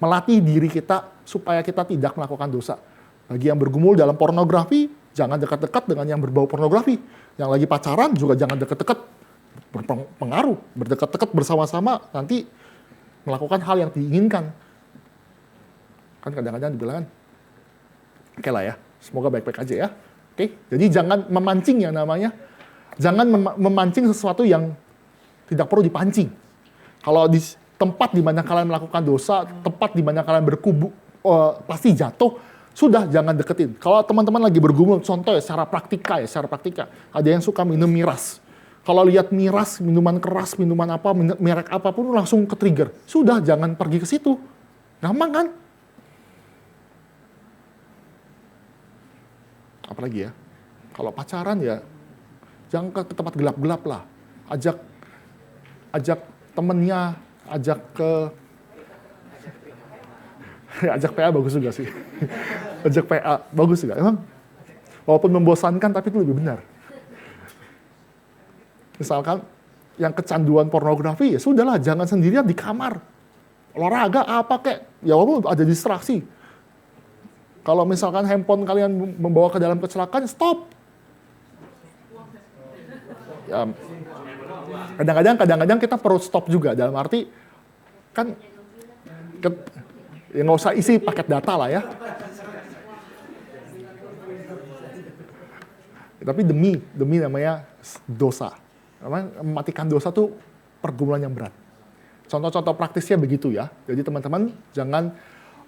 Melatih diri kita supaya kita tidak melakukan dosa. Bagi yang bergumul dalam pornografi, jangan dekat-dekat dengan yang berbau pornografi. Yang lagi pacaran juga jangan dekat-dekat, berpengaruh. Berdekat-dekat bersama-sama nanti melakukan hal yang diinginkan. Kan kadang-kadang dibilang, oke lah ya, semoga baik-baik aja ya. Oke, jadi jangan memancing yang namanya, jangan memancing sesuatu yang tidak perlu dipancing. Kalau di tempat di mana kalian melakukan dosa, tempat di mana kalian berkubu, pasti jatuh, sudah jangan deketin. Kalau teman-teman lagi bergumul, contoh ya, secara praktika, ada yang suka minum miras. Kalau lihat miras, minuman keras, minuman apa, merek apapun, langsung ke-trigger. Sudah, jangan pergi ke situ. Gampang kan? Apalagi ya, kalau pacaran ya, jangan ke tempat gelap-gelap lah. Ajak temennya, ajak PA bagus juga sih. Ajak PA bagus juga. Emang walaupun membosankan tapi itu lebih benar. Misalkan yang kecanduan pornografi, ya sudahlah, jangan sendirian di kamar. Olahraga apa kek, ya walaupun ada distraksi. Kalau misalkan handphone kalian membawa ke dalam kecelakaan, stop. Ya, kadang-kadang kita perlu stop juga, dalam arti kan ya nggak usah isi paket data lah ya. Tapi demi namanya dosa. Mematikan dosa tuh pergumulan yang berat. Contoh-contoh praktisnya begitu ya. Jadi teman-teman jangan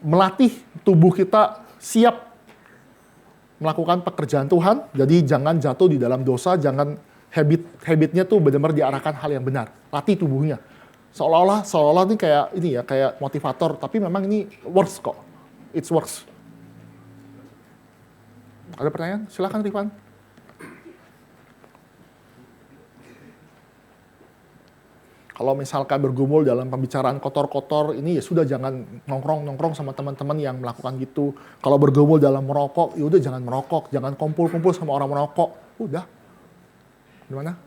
melatih tubuh kita siap melakukan pekerjaan Tuhan. Jadi jangan jatuh di dalam dosa, jangan habitnya tuh benar-benar diarahkan hal yang benar. Latih tubuhnya. Seolah-olah ini kayak motivator, tapi memang ini works kok. It's works. Ada pertanyaan? Silakan Rifan. Kalau misalkan bergumul dalam pembicaraan kotor-kotor, ini ya sudah jangan nongkrong sama teman-teman yang melakukan gitu. Kalau bergumul dalam merokok, ya udah jangan merokok, jangan kumpul-kumpul sama orang merokok. Udah. Gimana?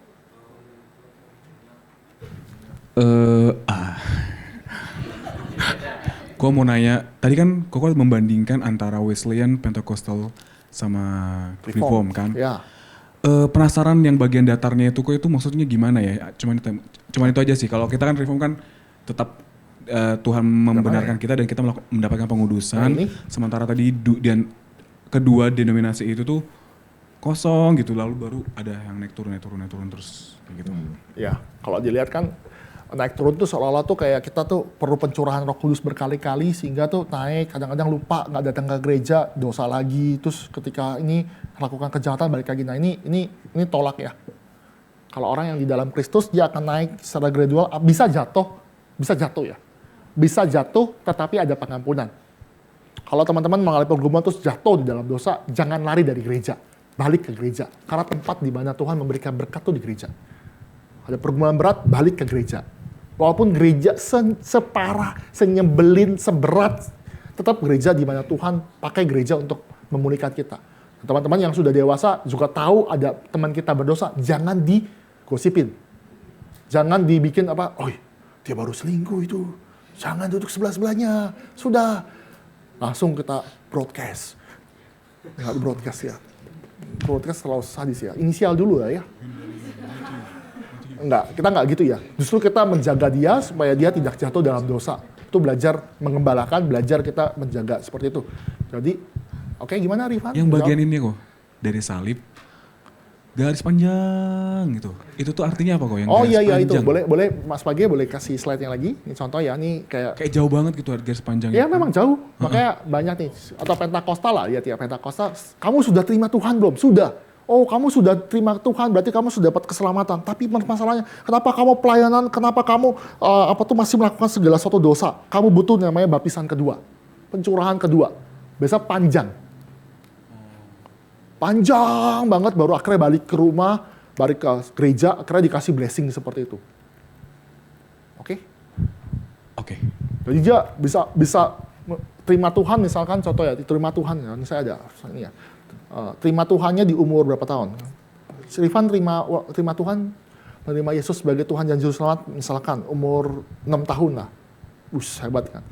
Gue mau nanya, tadi kan Koko membandingkan antara Wesleyan, Pentecostal, sama Reform kan? Ya. Penasaran yang bagian datarnya itu maksudnya gimana ya? Cuman itu aja sih. Kalau kita kan Reform kan tetap Tuhan membenarkan kita dan kita mendapatkan pengudusan. Nah, ini? Sementara tadi dan kedua denominasi itu tuh kosong gitu, lalu baru ada yang naik turun terus kayak gitu. Ya, kalau dilihat kan naik turun tuh seolah-olah tuh kayak kita tuh perlu pencurahan Roh Kudus berkali-kali sehingga tuh naik, kadang-kadang lupa nggak datang ke gereja, dosa lagi, terus ketika ini melakukan kejahatan balik lagi. Nah ini tolak ya. Kalau orang yang di dalam Kristus dia akan naik secara gradual, bisa jatuh ya. Bisa jatuh tetapi ada pengampunan. Kalau teman-teman mengalami pergumulan terus jatuh di dalam dosa, jangan lari dari gereja. Balik ke gereja. Karena tempat di mana Tuhan memberikan berkat tuh di gereja. Ada pergumulan berat, balik ke gereja. Walaupun gereja separah, senyebelin, seberat, tetap gereja di mana Tuhan pakai gereja untuk memulihkan kita. Teman-teman yang sudah dewasa juga tahu ada teman kita berdosa, jangan digosipin. Jangan dibikin dia baru selingkuh itu. Jangan duduk sebelah-sebelahnya. Sudah. Langsung kita broadcast. Nggak broadcast ya. Broadcast terlalu sadis ya. Inisial dulu ya. Enggak, kita enggak gitu ya. Justru kita menjaga dia supaya dia tidak jatuh dalam dosa. Itu belajar mengembalakan, belajar kita menjaga seperti itu. Jadi, oke, gimana Rifan? Yang bagian ini kok, dari salib, garis panjang gitu. Itu tuh artinya apa kok yang garis iya itu. panjang? Boleh Mas Pagi boleh kasih slide yang lagi. Ini contoh ya, ini kayak jauh banget gitu garis panjang. ya memang jauh. Makanya banyak nih. Atau Pentakosta lah, ya tiap Pentakosta. Kamu sudah terima Tuhan belum? Sudah. Oh, kamu sudah terima Tuhan, berarti kamu sudah dapat keselamatan. Tapi masalahnya, kenapa kamu pelayanan, kenapa kamu masih melakukan segala suatu dosa? Kamu butuh namanya baptisan kedua, pencurahan kedua. Biasa panjang. Panjang banget, baru akhirnya balik ke rumah, balik ke gereja, akhirnya dikasih blessing seperti itu. Oke? Oke. Jadi dia bisa terima Tuhan, misalkan contoh ya, terima Tuhan, ya, ini saya ada, ini ya. Terima Tuhannya di umur berapa tahun? Rifan terima Tuhan, menerima Yesus sebagai Tuhan dan Juru Selamat, misalkan umur 6 tahun lah. Hebat kan.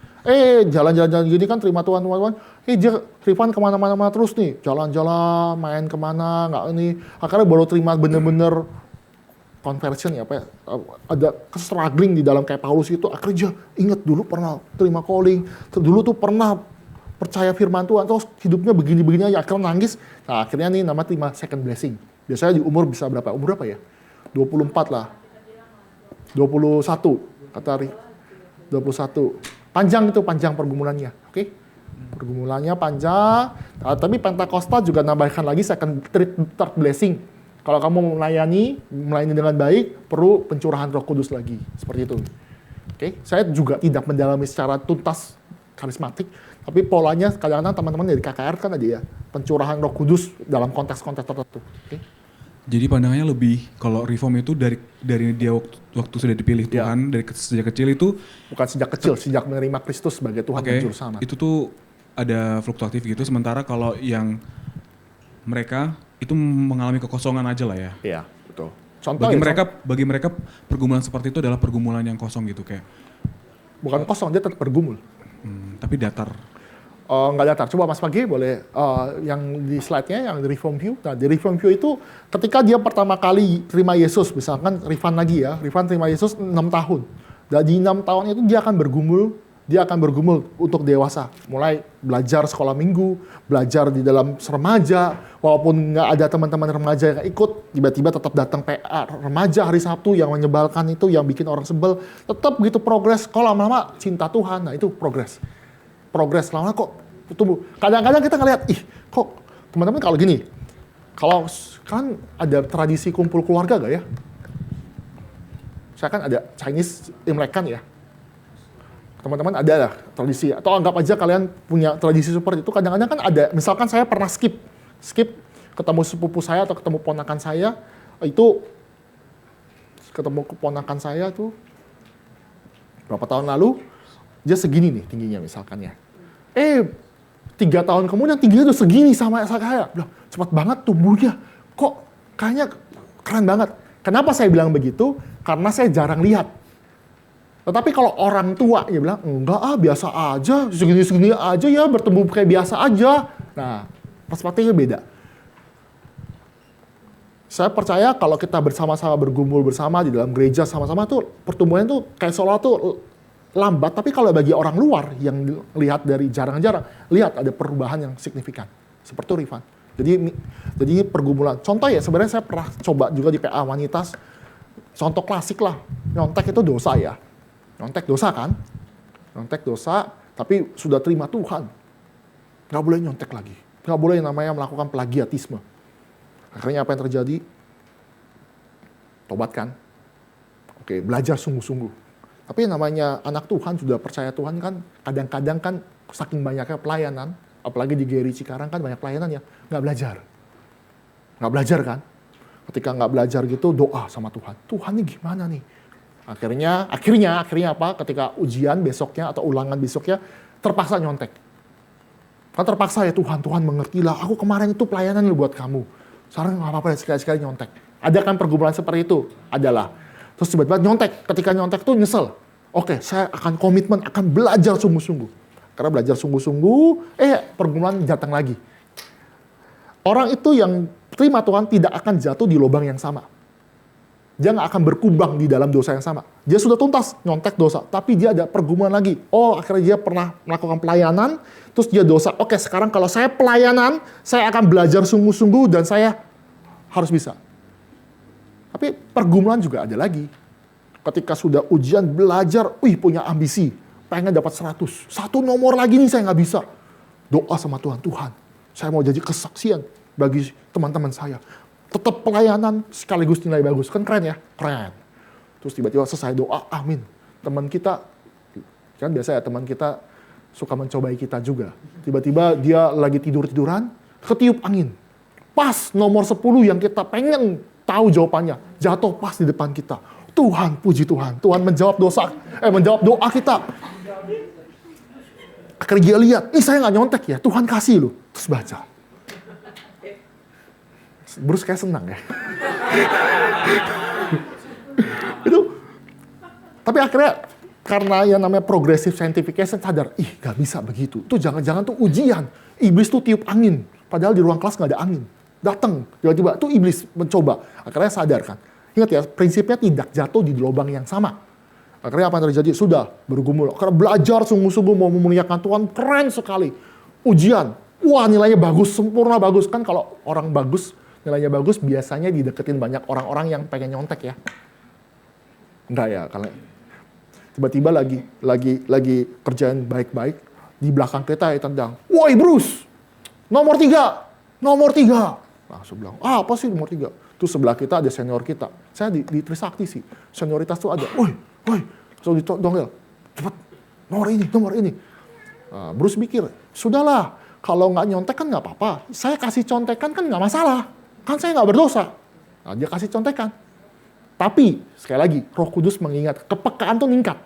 Jalan-jalan gini kan terima Tuhan. Rifan kemana-mana terus nih. Jalan-jalan, main kemana, nggak ini. Akhirnya baru terima bener-bener conversion ya. Ada struggling di dalam kayak Paulus itu. Akhirnya dia ingat dulu pernah terima calling. Dulu tuh pernah percaya firman Tuhan, terus hidupnya begini-begini aja, akhirnya nangis. Nah, akhirnya nih nama terima second blessing. Biasanya di umur bisa berapa? Umur berapa ya? 24 lah. 21, kata 21. Panjang pergumulannya, oke? Pergumulannya panjang, tapi Pentakosta juga nambahkan lagi second, third blessing. Kalau kamu melayani dengan baik, perlu pencurahan Roh Kudus lagi, seperti itu. Oke? Saya juga tidak mendalami secara tuntas karismatik, tapi polanya kadang-kadang teman-teman dari KKR kan ada ya, pencurahan Roh Kudus dalam konteks-konteks tertentu. Okay? Jadi pandangannya lebih kalau reform itu dari dia waktu sudah dipilih Tuhan, dari sejak kecil itu bukan sejak kecil, sejak menerima Kristus sebagai Tuhan dan Juru Selamat. Itu tuh ada fluktuatif gitu, sementara kalau yang mereka itu mengalami kekosongan aja lah ya. Iya, betul. Contoh Bagi mereka pergumulan seperti itu adalah pergumulan yang kosong gitu kayak. bukan kosong, dia tetap bergumul. Tapi datar. Nggak datar. Coba Mas Pagi boleh yang di slide-nya, yang di Reform View. Nah, di Reform View itu ketika dia pertama kali terima Yesus, misalkan Rifan lagi ya, Rifan terima Yesus 6 tahun. Dan di 6 tahun itu dia akan bergumul untuk dewasa. Mulai belajar sekolah minggu, belajar di dalam remaja, walaupun nggak ada teman-teman remaja yang ikut, tiba-tiba tetap datang PA remaja hari Sabtu yang menyebalkan itu, yang bikin orang sebel. Tetap gitu progres, kalau lama-lama cinta Tuhan, nah itu progres. Progres lama kok tumbuh. Kadang-kadang kita ngeliat, kok teman-teman kalau gini, kalau kan ada tradisi kumpul keluarga gak ya? Saya kan ada Chinese Imlek kan ya. Teman-teman ada lah tradisi, atau anggap aja kalian punya tradisi seperti itu. Kadang-kadang kan ada, misalkan saya pernah skip ketemu sepupu saya atau ketemu ponakan saya, itu ketemu keponakan saya tuh berapa tahun lalu, dia segini nih tingginya misalkan ya. 3 tahun kemudian tingginya udah segini sama saya. Bilang, cepat banget tumbuhnya. Kok kayaknya keren banget. Kenapa saya bilang begitu? Karena saya jarang lihat. Tetapi kalau orang tua, dia bilang, enggak biasa aja, segini-segini aja ya, bertumbuh kayak biasa aja. Nah, perspektifnya beda. Saya percaya kalau kita bersama-sama bergumul bersama di dalam gereja sama-sama tuh, pertumbuhan tuh kayak seolah tuh lambat, tapi kalau bagi orang luar yang lihat dari jarang-jarang, lihat ada perubahan yang signifikan. Seperti Rifan. Jadi pergumulan. Contoh ya, sebenarnya saya pernah coba juga di PA Wanitas, contoh klasik lah, nyontek itu dosa ya. Nyontek dosa kan? Nyontek dosa, tapi sudah terima Tuhan. Nggak boleh nyontek lagi. Nggak boleh yang namanya melakukan plagiatisme. Akhirnya apa yang terjadi? Tobat kan? Oke, belajar sungguh-sungguh. Tapi namanya anak Tuhan, sudah percaya Tuhan kan, kadang-kadang kan saking banyaknya pelayanan, apalagi di GRI Cikarang kan banyak pelayanan ya, nggak belajar. Nggak belajar kan? Ketika nggak belajar gitu, doa sama Tuhan. Tuhan ini gimana nih? Akhirnya apa? Ketika ujian besoknya atau ulangan besoknya, terpaksa nyontek. Kan terpaksa ya Tuhan mengertilah. Aku kemarin itu pelayanan buat kamu. Sekarang nggak apa-apa ya sekali-sekali nyontek. Ada kan pergumulan seperti itu? Adalah. Terus tiba-tiba nyontek. Ketika nyontek tuh nyesel. Oke, saya akan komitmen, akan belajar sungguh-sungguh. Karena belajar sungguh-sungguh, pergumulan datang lagi. Orang itu yang terima Tuhan tidak akan jatuh di lubang yang sama. Dia nggak akan berkubang di dalam dosa yang sama. Dia sudah tuntas nyontek dosa, tapi dia ada pergumulan lagi. Akhirnya dia pernah melakukan pelayanan, terus dia dosa. Oke, sekarang kalau saya pelayanan, saya akan belajar sungguh-sungguh dan saya harus bisa. Tapi pergumulan juga ada lagi. Ketika sudah ujian belajar, punya ambisi, pengen dapat 100. 1 nomor lagi nih saya nggak bisa. Doa sama Tuhan, Tuhan, saya mau jadi kesaksian bagi teman-teman saya. Tetap pelayanan sekaligus nilai bagus. Kan keren ya? Keren. Terus tiba-tiba selesai doa, amin. Teman kita, kan biasa ya teman kita suka mencobai kita juga. Tiba-tiba dia lagi tidur-tiduran, ketiup angin. Pas nomor 10 yang kita pengen tahu jawabannya, jatuh pas di depan kita. Tuhan, puji Tuhan. Tuhan menjawab menjawab doa kita. Akhirnya dia lihat, saya nggak nyontek ya, Tuhan kasih loh. Terus baca. Bruce kayak senang ya. Tapi akhirnya karena yang namanya progressive sanctification sadar, gak bisa begitu. Tuh jangan-jangan tuh ujian. Iblis tuh tiup angin. Padahal di ruang kelas gak ada angin. Datang, tiba-tiba tuh iblis mencoba. Akhirnya sadar kan. Ingat ya, prinsipnya tidak jatuh di lubang yang sama. Akhirnya apa yang terjadi? Sudah bergumul. Karena belajar sungguh-sungguh mau memuliakan Tuhan, keren sekali. Ujian, nilainya bagus, sempurna bagus. Kan kalau orang bagus, nilainya bagus, biasanya dideketin banyak orang-orang yang pengen nyontek ya. Enggak ya, kalau tiba-tiba lagi kerjaan baik-baik, di belakang kita ya tendang, woi Bruce, nomor 3. Langsung bilang, apa sih nomor 3? Terus sebelah kita ada senior kita. Saya di Trisakti sih, senioritas tuh ada, woi, langsung didongel, cepat, nomor ini. Nah, Bruce mikir, sudahlah, kalau nggak nyontek kan nggak apa-apa. Saya kasih contekan kan nggak masalah. Kan saya nggak berdosa. Nah, dia kasih contekan. Tapi, sekali lagi, Roh Kudus mengingat, kepekaan tuh meningkat.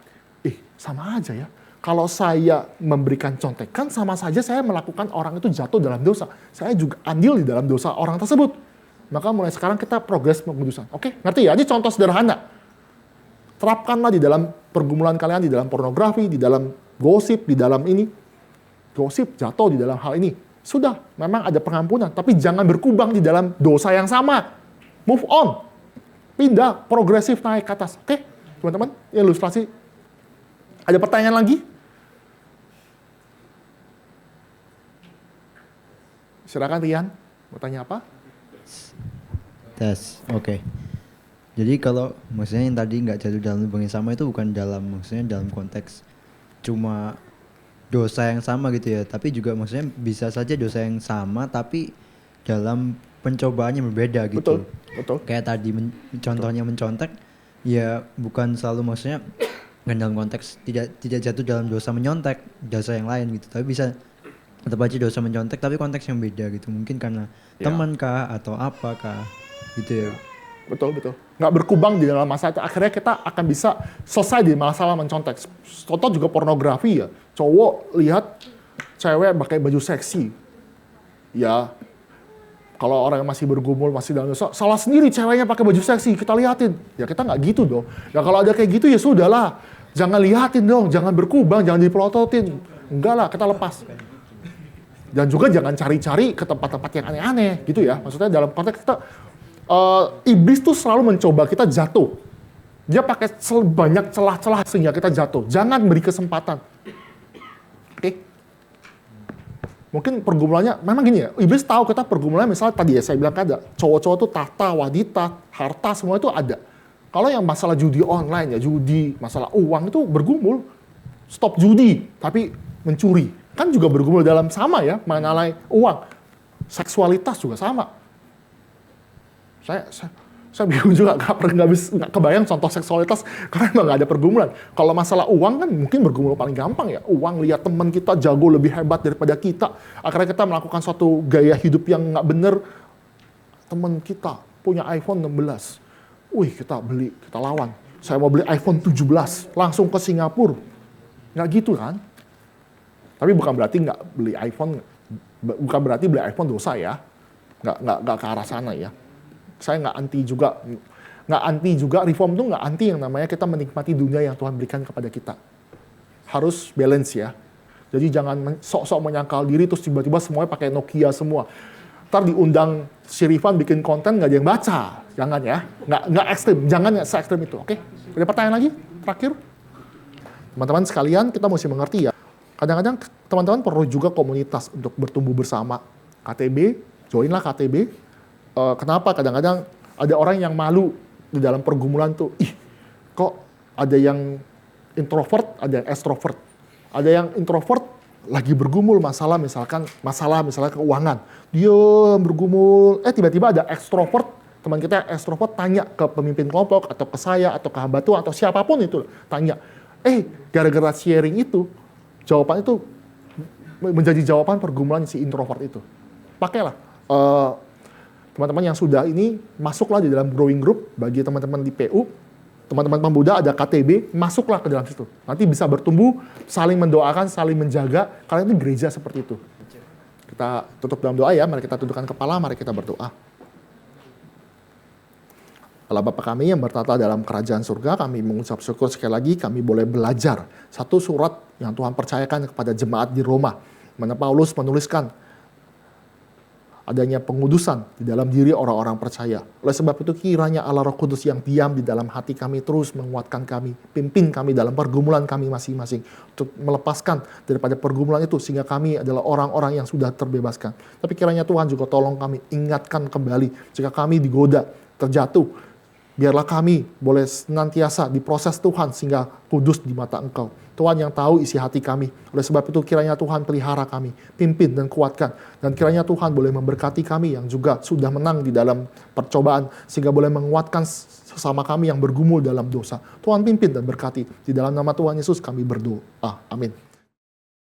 Sama aja ya. Kalau saya memberikan contekan, sama saja saya melakukan orang itu jatuh dalam dosa. Saya juga andil di dalam dosa orang tersebut. maka mulai sekarang kita progres pengudusan. Oke, ngerti ya? Ini contoh sederhana. Terapkanlah di dalam pergumulan kalian, di dalam pornografi, di dalam gosip, di dalam ini. Gosip jatuh di dalam hal ini. Sudah, memang ada pengampunan, tapi jangan berkubang di dalam dosa yang sama. Move on. Pindah, progresif naik ke atas. Oke, teman-teman, ilustrasi. Ada pertanyaan lagi? Silakan Rian, mau tanya apa? Tes, oke. Jadi kalau maksudnya yang tadi nggak jatuh dalam lubang yang sama itu bukan maksudnya dalam konteks cuma dosa yang sama gitu ya, tapi juga maksudnya bisa saja dosa yang sama tapi dalam pencobaannya berbeda gitu. Betul. Kayak tadi contohnya mencontek, ya bukan selalu maksudnya kan dalam konteks tidak jatuh dalam dosa menyontek, dosa yang lain gitu, tapi bisa tetap aja dosa mencontek tapi konteks yang beda gitu, mungkin karena teman kah atau apakah gitu ya. Betul. Nggak berkubang di dalam masalah itu. Akhirnya kita akan bisa selesai di masalah mencontek. Contoh juga pornografi ya. Cowok lihat cewek pakai baju seksi. Ya, kalau orang yang masih bergumul, masih dalam dosa, salah sendiri ceweknya pakai baju seksi, kita liatin. Ya kita nggak gitu dong. Ya kalau ada kayak gitu ya sudahlah. Jangan liatin dong, jangan berkubang, jangan dipelototin. Enggak lah, kita lepas. Dan juga jangan cari-cari ke tempat-tempat yang aneh-aneh gitu ya. Maksudnya dalam konteks kita, iblis tuh selalu mencoba kita jatuh. Dia pakai banyak celah-celah sehingga kita jatuh. Jangan beri kesempatan. Oke? Mungkin pergumulannya, memang gini ya, iblis tahu kita pergumulannya misalnya tadi ya saya bilang ada, cowok-cowok tuh tahta, wanita, harta, semua itu ada. Kalau yang masalah judi online ya, judi, masalah uang itu bergumul. Stop judi, tapi mencuri. Kan juga bergumul dalam sama ya, mengenai uang. Seksualitas juga sama. Saya bingung juga, nggak kebayang contoh seksualitas, karena emang nggak ada pergumulan. Kalau masalah uang kan mungkin bergumul paling gampang ya. Uang, lihat teman kita jago lebih hebat daripada kita. Akhirnya kita melakukan suatu gaya hidup yang nggak bener. Teman kita punya iPhone 16. Wih, kita beli, kita lawan. Saya mau beli iPhone 17, langsung ke Singapura. Nggak gitu kan? Tapi bukan berarti nggak beli iPhone, bukan berarti beli iPhone dosa ya. Nggak ke arah sana ya. Saya nggak anti juga, reform tuh nggak anti yang namanya kita menikmati dunia yang Tuhan berikan kepada kita. Harus balance ya. Jadi jangan sok-sok menyangkal diri terus tiba-tiba semuanya pakai Nokia semua. Ntar diundang si Rifan bikin konten nggak ada yang baca. Jangan ya, nggak ekstrim, jangan ya se-ekstrim itu. Oke? Ada pertanyaan lagi? Terakhir? Teman-teman sekalian, kita mesti mengerti ya. Kadang-kadang teman-teman perlu juga komunitas untuk bertumbuh bersama. KTB, joinlah KTB. Kenapa kadang-kadang ada orang yang malu di dalam pergumulan tuh, kok ada yang introvert, ada yang extrovert. Ada yang introvert lagi bergumul masalah misalnya keuangan. Dia bergumul, tiba-tiba ada extrovert, teman kita extrovert tanya ke pemimpin kelompok, atau ke saya, atau ke hamba Tuhan, atau siapapun itu, tanya, gara-gara sharing itu, jawaban itu menjadi jawaban pergumulan si introvert itu. Pakailah. Teman-teman yang sudah ini, masuklah di dalam growing group, bagi teman-teman di PU, teman-teman pemuda ada KTB, masuklah ke dalam situ. Nanti bisa bertumbuh, saling mendoakan, saling menjaga, kalian itu gereja seperti itu. Kita tutup dalam doa ya, mari kita tundukkan kepala, mari kita berdoa. Allah Bapa kami yang bertata dalam kerajaan surga, kami mengucap syukur sekali lagi, kami boleh belajar satu surat yang Tuhan percayakan kepada jemaat di Roma, mana Paulus menuliskan adanya pengudusan di dalam diri orang-orang percaya. Oleh sebab itu kiranya Allah Roh Kudus yang diam di dalam hati kami terus menguatkan kami, pimpin kami dalam pergumulan kami masing-masing untuk melepaskan daripada pergumulan itu sehingga kami adalah orang-orang yang sudah terbebaskan. Tapi kiranya Tuhan juga tolong kami ingatkan kembali jika kami digoda, terjatuh. Biarlah kami boleh senantiasa diproses Tuhan sehingga kudus di mata Engkau. Tuhan yang tahu isi hati kami. Oleh sebab itu kiranya Tuhan pelihara kami, pimpin dan kuatkan. Dan kiranya Tuhan boleh memberkati kami yang juga sudah menang di dalam percobaan. Sehingga boleh menguatkan sesama kami yang bergumul dalam dosa. Tuhan pimpin dan berkati. Di dalam nama Tuhan Yesus kami berdoa. Amin.